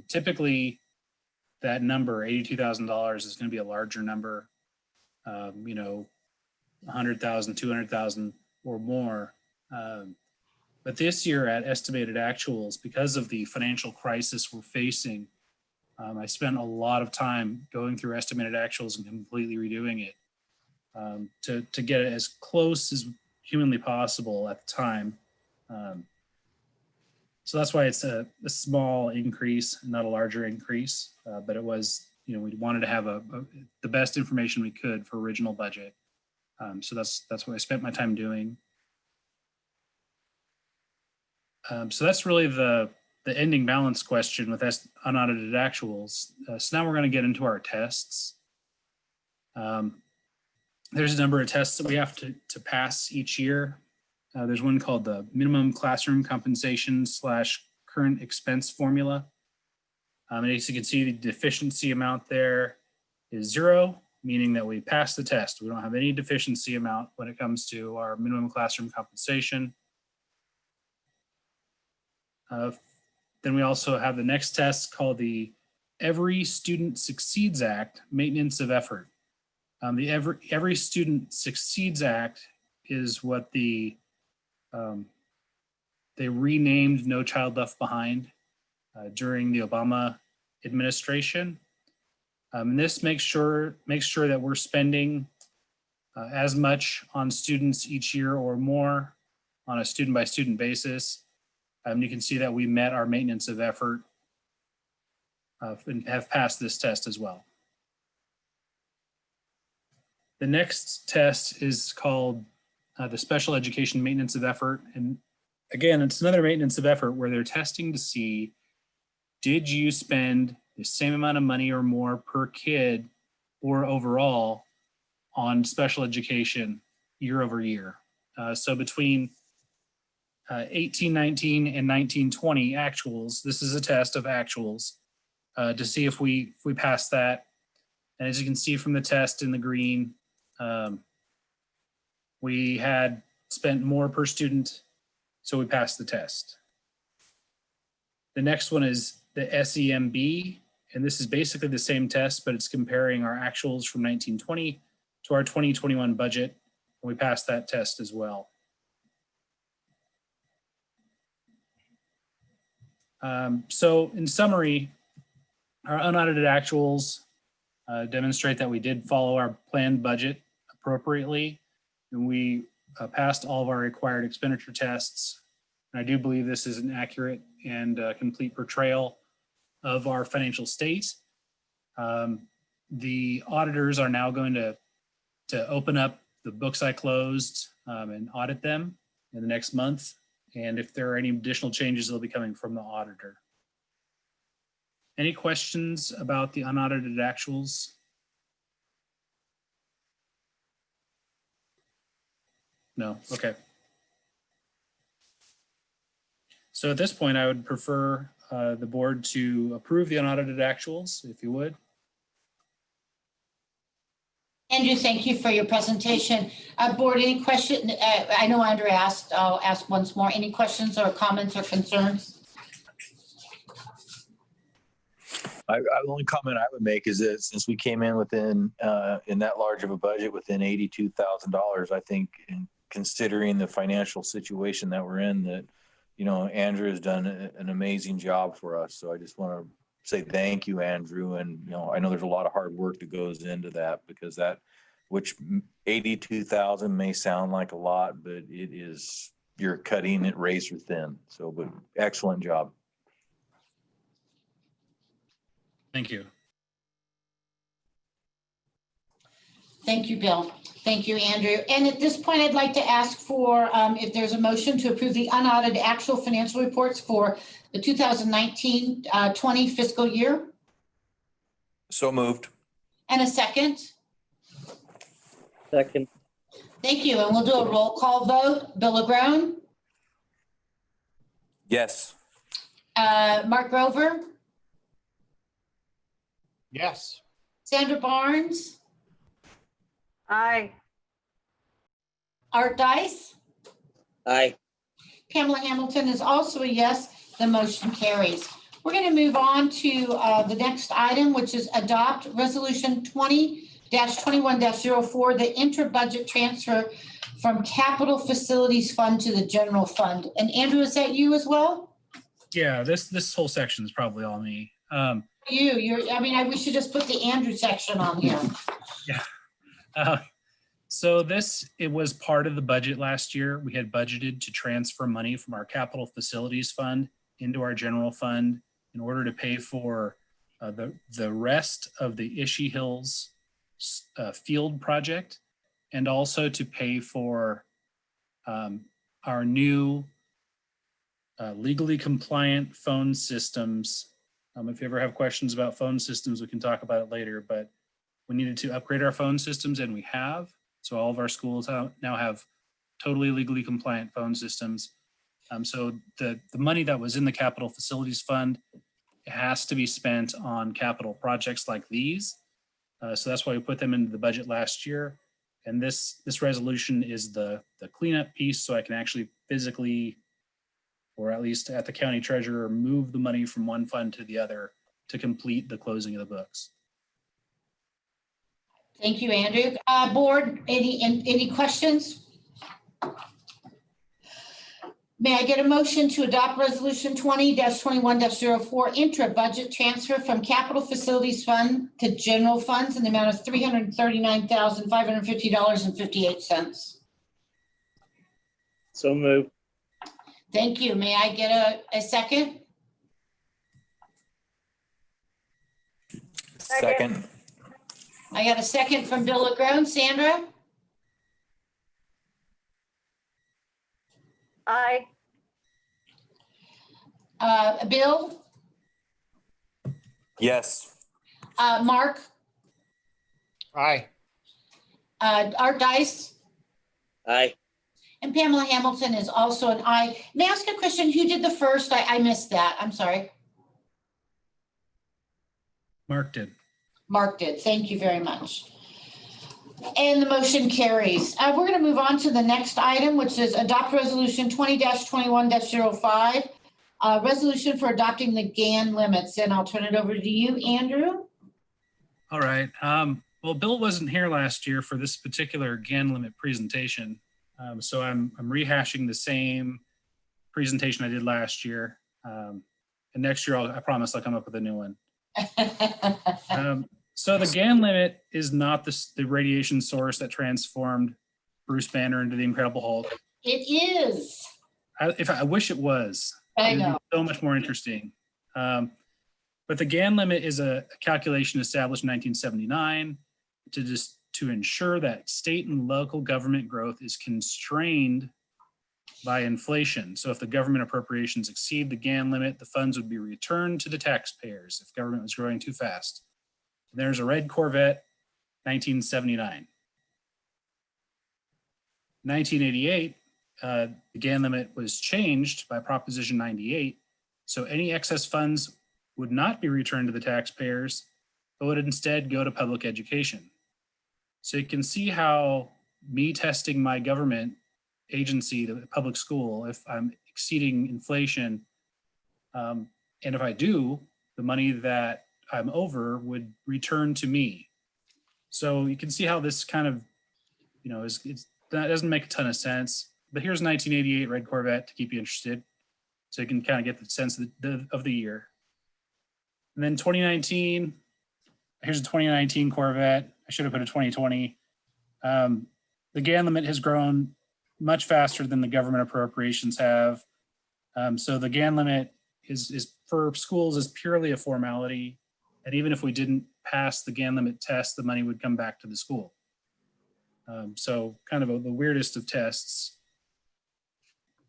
Typically, that number, $82,000, is going to be a larger number, $100,000, $200,000 or more. But this year at estimated actuals, because of the financial crisis we're facing, I spent a lot of time going through estimated actuals and completely redoing it to get it as close as humanly possible at the time. So that's why it's a small increase, not a larger increase, but it was, we wanted to have the best information we could for original budget. So that's what I spent my time doing. So that's really the ending balance question with unaudited actuals. So now we're going to get into our tests. There's a number of tests that we have to pass each year. There's one called the minimum classroom compensation / current expense formula. And as you can see, the deficiency amount there is 0, meaning that we passed the test. We don't have any deficiency amount when it comes to our minimum classroom compensation. Then we also have the next test called the Every Student Succeeds Act, Maintenance of Effort. The Every Student Succeeds Act is what they renamed No Child Left Behind during the Obama administration. And this makes sure that we're spending as much on students each year or more on a student by student basis. You can see that we met our maintenance of effort and have passed this test as well. The next test is called the special education maintenance of effort. And again, it's another maintenance of effort where they're testing to see, did you spend the same amount of money or more per kid or overall on special education year over year? So between 18-19 and 19-20 actuals, this is a test of actuals to see if we pass that. And as you can see from the test in the green, we had spent more per student, so we passed the test. The next one is the SEMB, and this is basically the same test, but it's comparing our actuals from 19-20 to our 2021 budget, and we passed that test as well. So in summary, our unaudited actuals demonstrate that we did follow our planned budget appropriately, and we passed all of our required expenditure tests. And I do believe this is an accurate and complete portrayal of our financial state. The auditors are now going to open up the books I closed and audit them in the next month. And if there are any additional changes, they'll be coming from the auditor. Any questions about the unaudited actuals? No, okay. So at this point, I would prefer the board to approve the unaudited actuals, if you would. Andrew, thank you for your presentation. Board, any question? I know Andrew asked, I'll ask once more. Any questions or comments or concerns? The only comment I would make is that since we came in within, in that large of a budget within $82,000, I think considering the financial situation that we're in, that, you know, Andrew has done an amazing job for us. So I just want to say thank you, Andrew. And, you know, I know there's a lot of hard work that goes into that, because that, which 82,000 may sound like a lot, but it is, you're cutting it razor thin. So, but excellent job. Thank you. Thank you, Bill. Thank you, Andrew. And at this point, I'd like to ask for if there's a motion to approve the unaudited actual financial reports for the 2019-20 fiscal year. So moved. And a second. Second. Thank you. And we'll do a roll call vote. Bill LaGrone, Yes. Mark Grover, Yes. Sandra Barnes, Aye. Art Dice, Aye. Pamela Hamilton is also a yes. The motion carries. We're going to move on to the next item, which is adopt resolution 20-21-04, the inter-budget transfer from capital facilities fund to the general fund. And Andrew, is that you as well? Yeah, this whole section is probably all me. I mean, we should just put the Andrew section on here. Yeah. So it was part of the budget last year. We had budgeted to transfer money from our capital facilities fund into our general fund in order to pay for the rest of the Ishii Hills field project, and also to pay for our new legally compliant phone systems. If you ever have questions about phone systems, we can talk about it later, but we needed to upgrade our phone systems, and we have. So all of our schools now have totally legally compliant phone systems. So the money that was in the capital facilities fund has to be spent on capital projects like these. So that's why we put them into the budget last year. And this resolution is the cleanup piece, so I can actually physically, or at least at the county treasurer, move the money from one fund to the other to complete the closing of the books. Thank you, Andrew. Board, any questions? May I get a motion to adopt resolution 20-21-04, intra-budget transfer from capital facilities fund to general funds in the amount of $339,550.58. So moved. Thank you. May I get a second? Second. I got a second from Bill LaGrone. Sandra? Aye. Bill? Yes. Mark? Aye. Art Dice? Aye. And Pamela Hamilton is also an aye. May I ask a question? Who did the first? I missed that. I'm sorry. Mark did. Mark did. Thank you very much. And the motion carries. We're going to move on to the next item, which is adopt resolution 20-21-05, resolution for adopting the GAN limits. And I'll turn it over to you, Andrew. All right. Well, Bill wasn't here last year for this particular GAN limit presentation. So I'm rehashing the same presentation I did last year. And next year, I promise I'll come up with a new one. So the GAN limit is not the radiation source that transformed Bruce Banner into the Incredible Hulk. It is. I wish it was. I It'd be know. so much more interesting. But the GAN limit is a calculation established in 1979 to ensure that state and local government growth is constrained by inflation. So if the government appropriations exceed the GAN limit, the funds would be returned to the taxpayers if government was growing too fast. There's a red Corvette, 1979. 1988, the GAN limit was changed by Proposition 98. So any excess funds would not be returned to the taxpayers, but would instead go to public education. So you can see how me testing my government agency, the public school, if I'm exceeding inflation, and if I do, the money that I'm over would return to me. So you can see how this kind of, that doesn't make a ton of sense. But here's 1988 red Corvette to keep you interested, so you can kind of get the sense of the year. And then 2019, here's a 2019 Corvette. I should have put a 2020. The GAN limit has grown much faster than the government appropriations have. So the GAN limit is for schools is purely a formality. And even if we didn't pass the GAN limit test, the money would come back to the school. So kind of the weirdest of tests.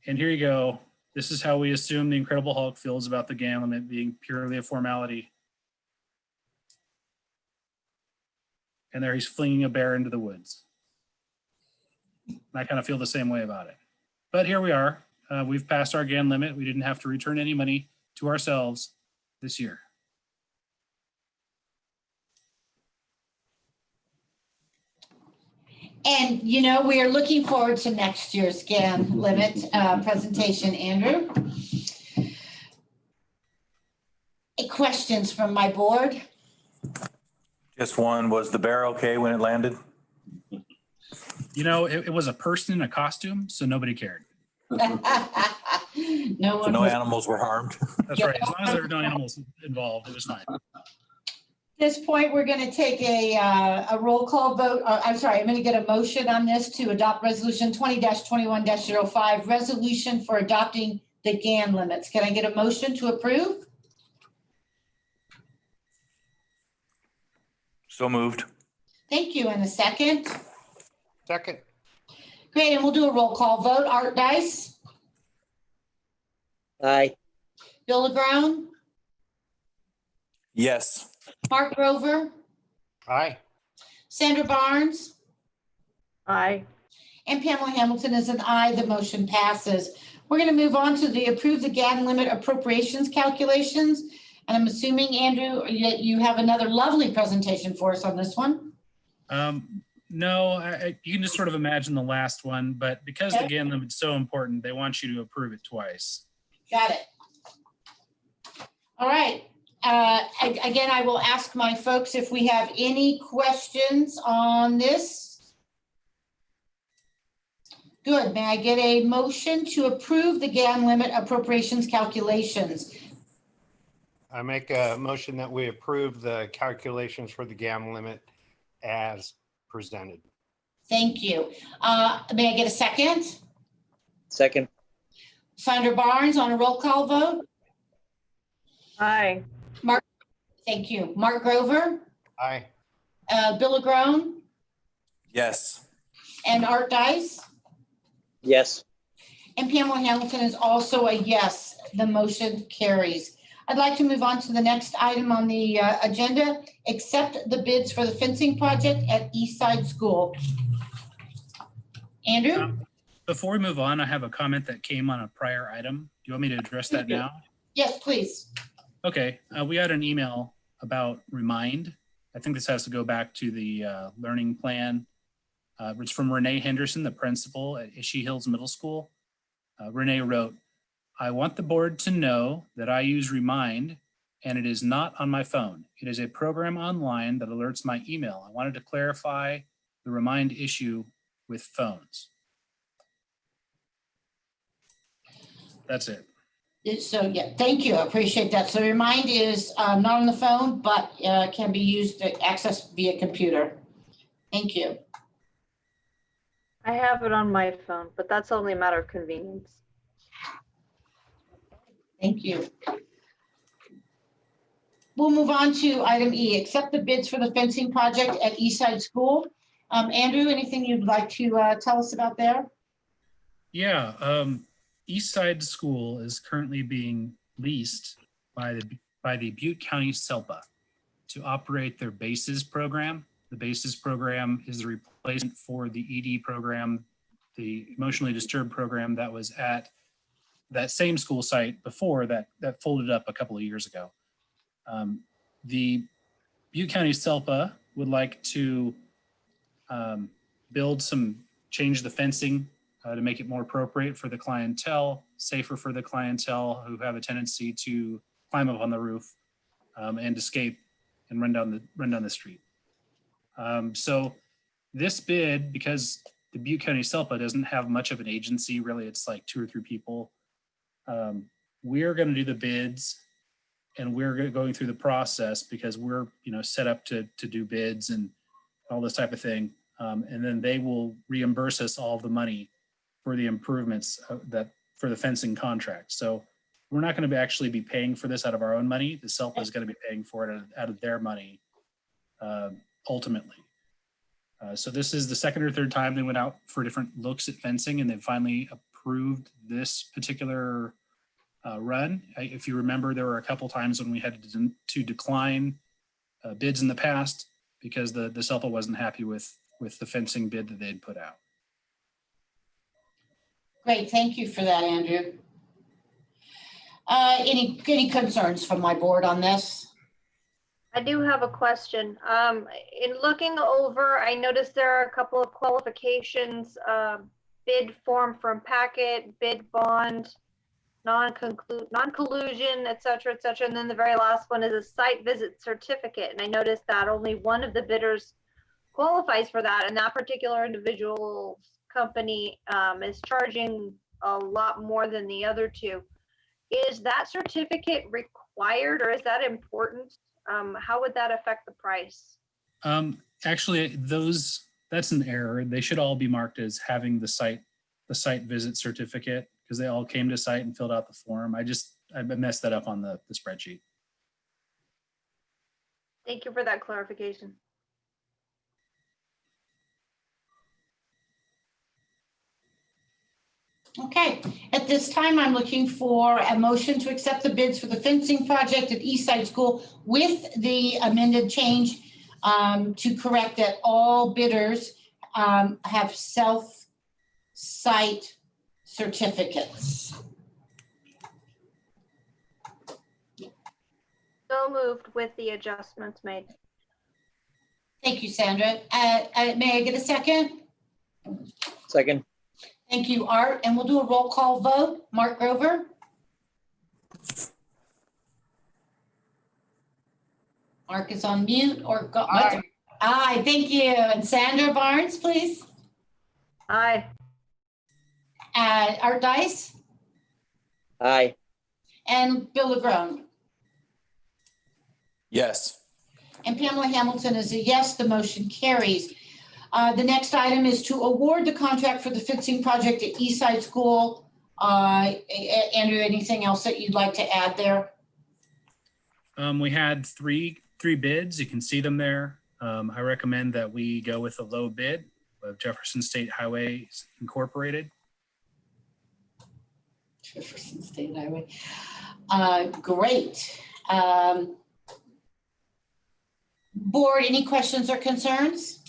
And here you go. This is how we assume the Incredible Hulk feels about the GAN limit being purely a formality. And there he's flinging a bear into the woods. And I kind of feel the same way about it. But here we are. We've passed our GAN limit. We didn't have to return any money to ourselves this year. And, we are looking forward to next year's GAN limit presentation, Andrew. Any questions from my board? Just one. Was the bear okay when it landed? It was a person in a costume, so nobody cared. No one. No animals were harmed. That's right. As long as there were no animals involved, it was fine. At this point, we're going to take a roll call vote. I'm going to get a motion on this to adopt resolution 20-21-05, resolution for adopting the GAN limits. Can I get a motion to approve? So moved. Thank you. And a second? Second. Great. And we'll do a roll call vote. Art Dice? Aye. Bill LaGrone? Yes. Mark Grover? Aye. Sandra Barnes? Aye. And Pamela Hamilton is an aye. The motion passes. We're going to move on to the approve the GAN limit appropriations calculations. And I'm assuming, Andrew, you have another lovely presentation for us on this one. No, you can just sort of imagine the last one, but because the GAN limit is so important, they want you to approve it twice. Got it. All right. Again, I will ask my folks if we have any questions on this. Good. May I get a motion to approve the GAM limit appropriations calculations? I make a motion that we approve the calculations for the GAM limit as presented. Thank you. May I get a second? Second. Sandra Barnes on a roll call vote. Aye. Thank you. Mark Grover, Aye. Bill Agrone, Yes. and Art Dice. Yes. And Pamela Hamilton is also a yes. The motion carries. I'd like to move on to the next item on the agenda, accept the bids for the fencing project at East Side School. Andrew? Before we move on, I have a comment that came on a prior item. Do you want me to address that now? Yes, please. Okay, we had an email about Remind. I think this has to go back to the learning plan. It's from Renee Henderson, the principal at Ishii Hills Middle School. Renee wrote, I want the board to know that I use Remind and it is not on my phone. It is a program online that alerts my email. I wanted to clarify the Remind issue with phones. That's it. So, yeah, thank you. I appreciate that. So Remind is not on the phone, but can be used to access via computer. Thank you. I have it on my phone, but that's only a matter of convenience. Thank you. We'll move on to item E, accept the bids for the fencing project at East Side School. Andrew, anything you'd like to tell us about there? Yeah, East Side School is currently being leased by the Butte County SELPA to operate their BASES program. The BASES program is the replacement for the ED program, the emotionally disturbed program that was at that same school site before that folded up a couple of years ago. The Butte County SELPA would like to change the fencing to make it more appropriate for the clientele, safer for the clientele who have a tendency to climb up on the roof and escape and run down the street. So this bid, because the Butte County SELPA doesn't have much of an agency, really, it's like 2 or 3 people. We're going to do the bids, and we're going through the process because we're set up to do bids and all this type of thing, and then they will reimburse us all of the money for the improvements for the fencing contract. So we're not going to actually be paying for this out of our own money. The SELPA is going to be paying for it out of their money ultimately. So this is the second or third time they went out for different looks at fencing, and they finally approved this particular run. If you remember, there were a couple times when we had to decline bids in the past because the SELPA wasn't happy with the fencing bid that they had put out. Great, thank you for that, Andrew. Any concerns from my board on this? I do have a question. In looking over, I noticed there are a couple of qualifications, bid form from packet, bid bond, non-collusion, et cetera, and then the very last one is a site visit certificate. And I noticed that only one of the bidders qualifies for that, and that particular individual's company is charging a lot more than the other two. Is that certificate required, or is that important? How would that affect the price? Actually, that's an error. They should all be marked as having the site visit certificate because they all came to site and filled out the form. I messed that up on the spreadsheet. Thank you for that clarification. Okay, at this time, I'm looking for a motion to accept the bids for the fencing project at East Side School with the amended change to correct that all bidders have self-site certificates. So moved with the adjustments made. Thank you, Sandra. May I get a second? Second. Thank you, Art. And we'll do a roll call vote. Mark Grover? Mark is on mute or Aye. Aye, thank you. And Sandra Barnes, please. Aye. Art Dice, Aye. and Bill LaGrone. Yes. And Pamela Hamilton is a yes, the motion carries. The next item is to award the contract for the fencing project at Eastside School. Andrew, anything else that you'd like to add there? We had three bids. You can see them there. I recommend that we go with a low bid of Jefferson State Highways Incorporated. Jefferson State Highway. Great. Board, any questions or concerns?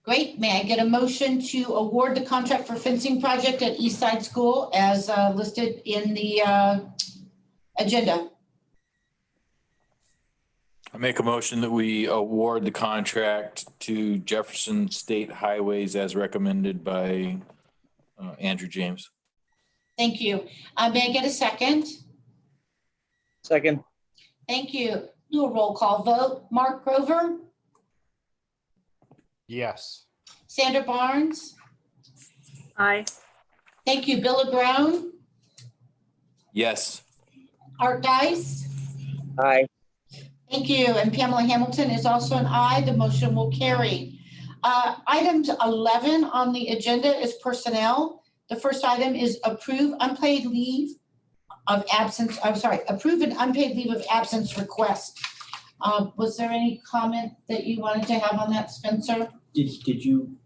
Great. May I get a motion to award the contract for fencing project at Eastside School as listed in the agenda? I make a motion that we award the contract to Jefferson State Highways as recommended by Andrew James. Thank you. May I get a second? Second. Thank you. Do a roll call vote. Mark Grover, Yes. Sandra Barnes. Aye. Thank you. Bill LaGrone, Yes. Art Dice. Aye. Thank you. And Pamela Hamilton is also an aye. The motion will carry. Items 11 on the agenda is personnel. The first item is approve unpaid leave of absence. I'm sorry, approve an unpaid leave of absence request. Was there any comment that you wanted to have on that, Spencer? Did you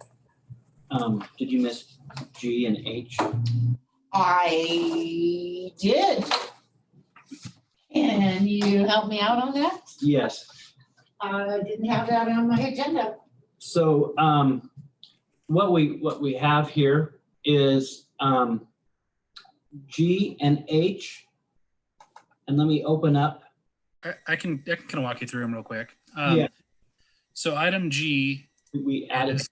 miss G and H? I did. Can you help me out on that? Yes. I didn't have that on my agenda. So what we have here is G and H. And let me open up. I can kind of walk you through them real quick. Yeah. So item G We added. is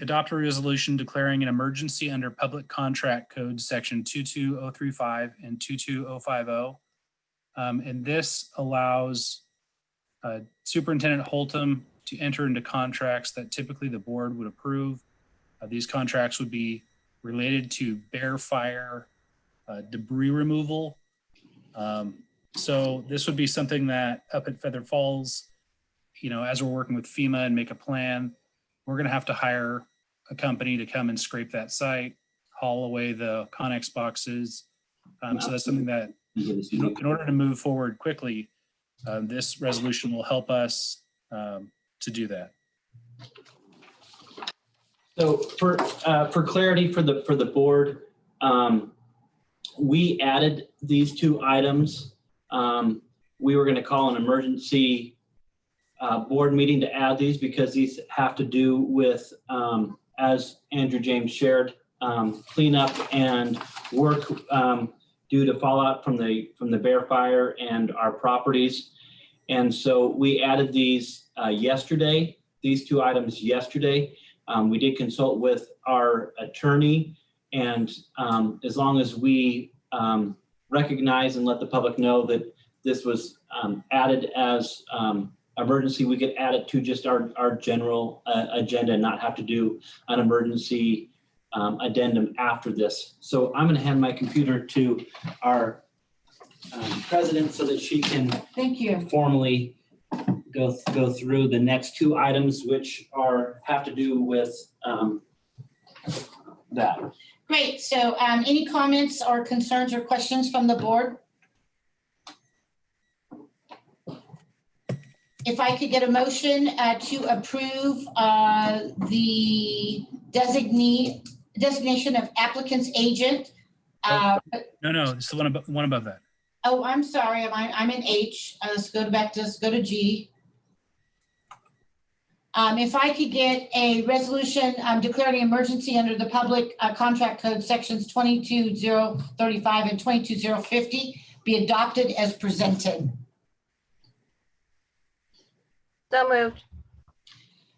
adopt a resolution declaring an emergency under Public Contract Code Section 22035 and 22050. And this allows Superintendent Holtum to enter into contracts that typically the board would approve. These contracts would be related to bear fire, debris removal. So this would be something that up at Feather Falls, as we're working with FEMA and make a plan, we're going to have to hire a company to come and scrape that site, haul away the Connex boxes. So that's something that in order to move forward quickly, this resolution will help us to do that. So for clarity for the board, we added these two items. We were going to call an emergency board meeting to add these because these have to do with, as Andrew James shared, cleanup and work due to fallout from the bear fire and our properties. And so we added these yesterday, these two items yesterday. We did consult with our attorney, and as long as we recognize and let the public know that this was added as emergency, we could add it to just our general agenda and not have to do an emergency addendum after this. So I'm going to hand my computer to our president so that she can Thank you. formally go through the next two items, which have to do with that. Great. So any comments or concerns or questions from the board? If I could get a motion to approve the designation of applicant's agent. No, it's the one above that. Oh, I'm sorry. I'm in H. Let's go to G. If I could get a resolution declaring emergency under the Public Contract Code Sections 22035 and 22050 be adopted as presented. So moved.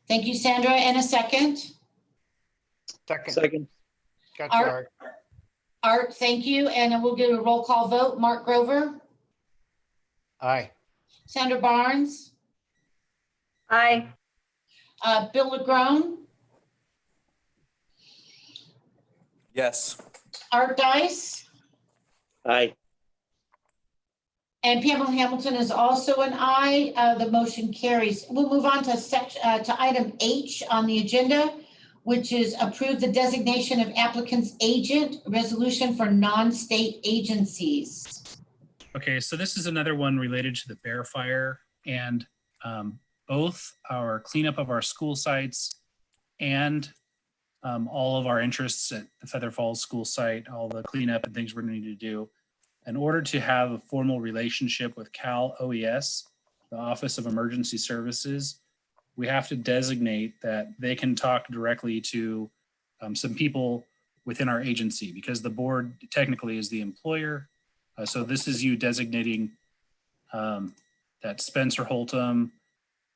Thank you, Sandra. And a second? Second. Got you, Art. Art, thank you. And then we'll do a roll call vote. Mark Grover, Aye. Sandra Barnes, Aye. Bill LaGrone, Yes. Art Dice, Aye. and Pamela Hamilton is also an aye. The motion carries. We'll move on to item H on the agenda, which is approve the designation of applicant's agent resolution for non-state agencies. Okay, so this is another one related to the Bear Fire, and both our cleanup of our school sites and all of our interests at the Feather Falls school site, all the cleanup and things we're going to need to do. In order to have a formal relationship with Cal OES, the Office of Emergency Services, we have to designate that they can talk directly to some people within our agency, because the board technically is the employer. So this is you designating that Spencer Holtum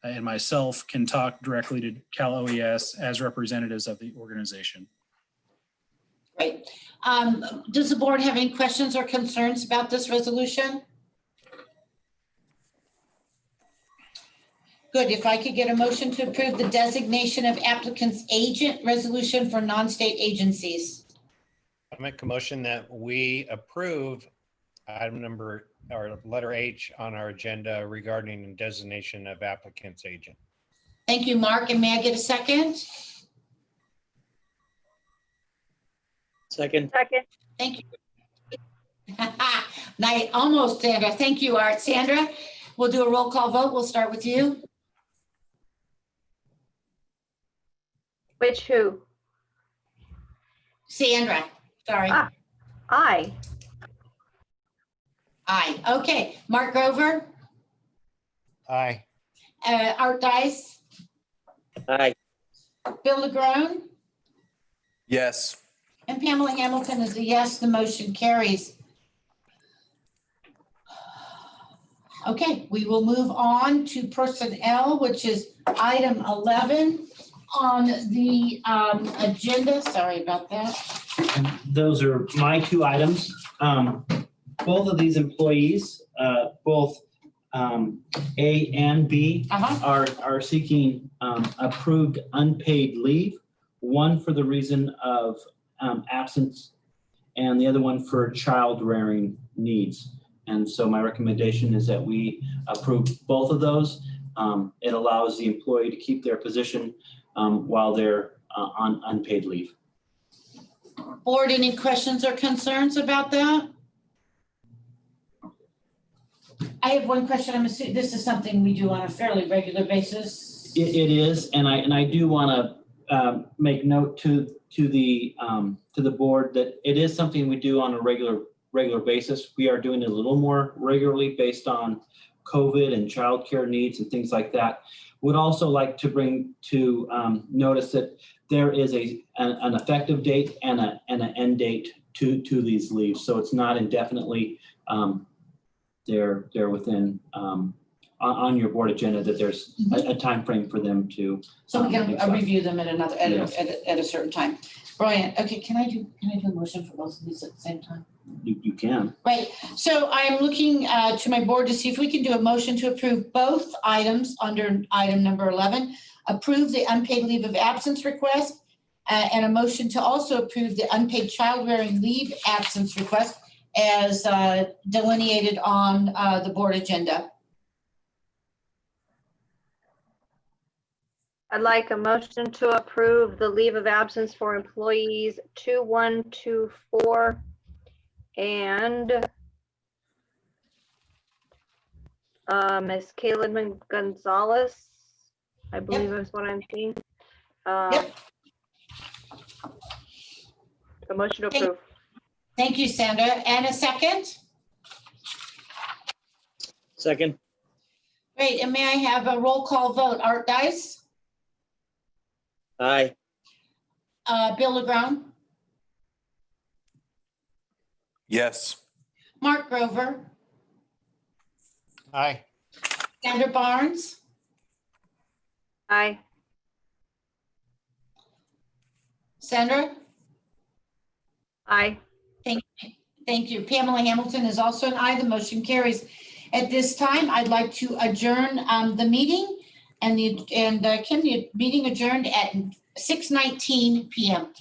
and myself can talk directly to Cal OES as representatives of the organization. Right. Does the board have any questions or concerns about this resolution? Good. If I could get a motion to approve the designation of applicant's agent resolution for non-state agencies. I make a motion that we approve item number or letter H on our agenda regarding designation of applicant's agent. Thank you, Mark. And may I get a second? Second. Second. Thank you. Almost, Sandra. Thank you, Art. Sandra, we'll do a roll call vote. We'll start with you. Which who? Sandra, sorry. Aye. Aye. Okay. Mark Grover, Aye. Art Dice, Aye. Bill LeGrone, Yes. and Pamela Hamilton is a yes. The motion carries. Okay, we will move on to personnel, which is item 11 on the agenda. Sorry about that. And those are my two items. Both of these employees, both A and B, are seeking approved unpaid leave. One for the reason of absence, and the other one for child rearing needs. And so my recommendation is that we approve both of those. It allows the employee to keep their position while they're on unpaid leave. Board, any questions or concerns about that? I have one question. I'm assuming this is something we do on a fairly regular basis. It is, and I do want to make note to the board that it is something we do on a regular basis. We are doing it a little more regularly based on COVID and childcare needs and things like that. Would also like to bring to notice that there is an effective date and an end date to these leaves, so it's not indefinitely. They're within on your board agenda that there's a time frame for them to. So we can review them at another at a certain time. Brilliant. Okay, can I do a motion for both of these at the same time? You can. Right. So I am looking to my board to see if we can do a motion to approve both items under item number 11. Approve the unpaid leave of absence request and a motion to also approve the unpaid child rearing leave absence request as delineated on the board agenda. I'd like a motion to approve the leave of absence for employees 2124 and Ms. Caitlin Gonzalez, I believe is what I'm seeing. Yep. A motion to approve. Thank you, Sandra. And a second? Second. Great. And may I have a roll call vote? Art Dice? Aye. Bill LeGrone? Yes. Mark Grover? Aye. Sandra Barnes? Aye. Sandra? Aye. Thank you. Pamela Hamilton is also an aye. The motion carries. At this time, I'd like to adjourn the meeting and Kim, the meeting adjourned at 6:19 p.m.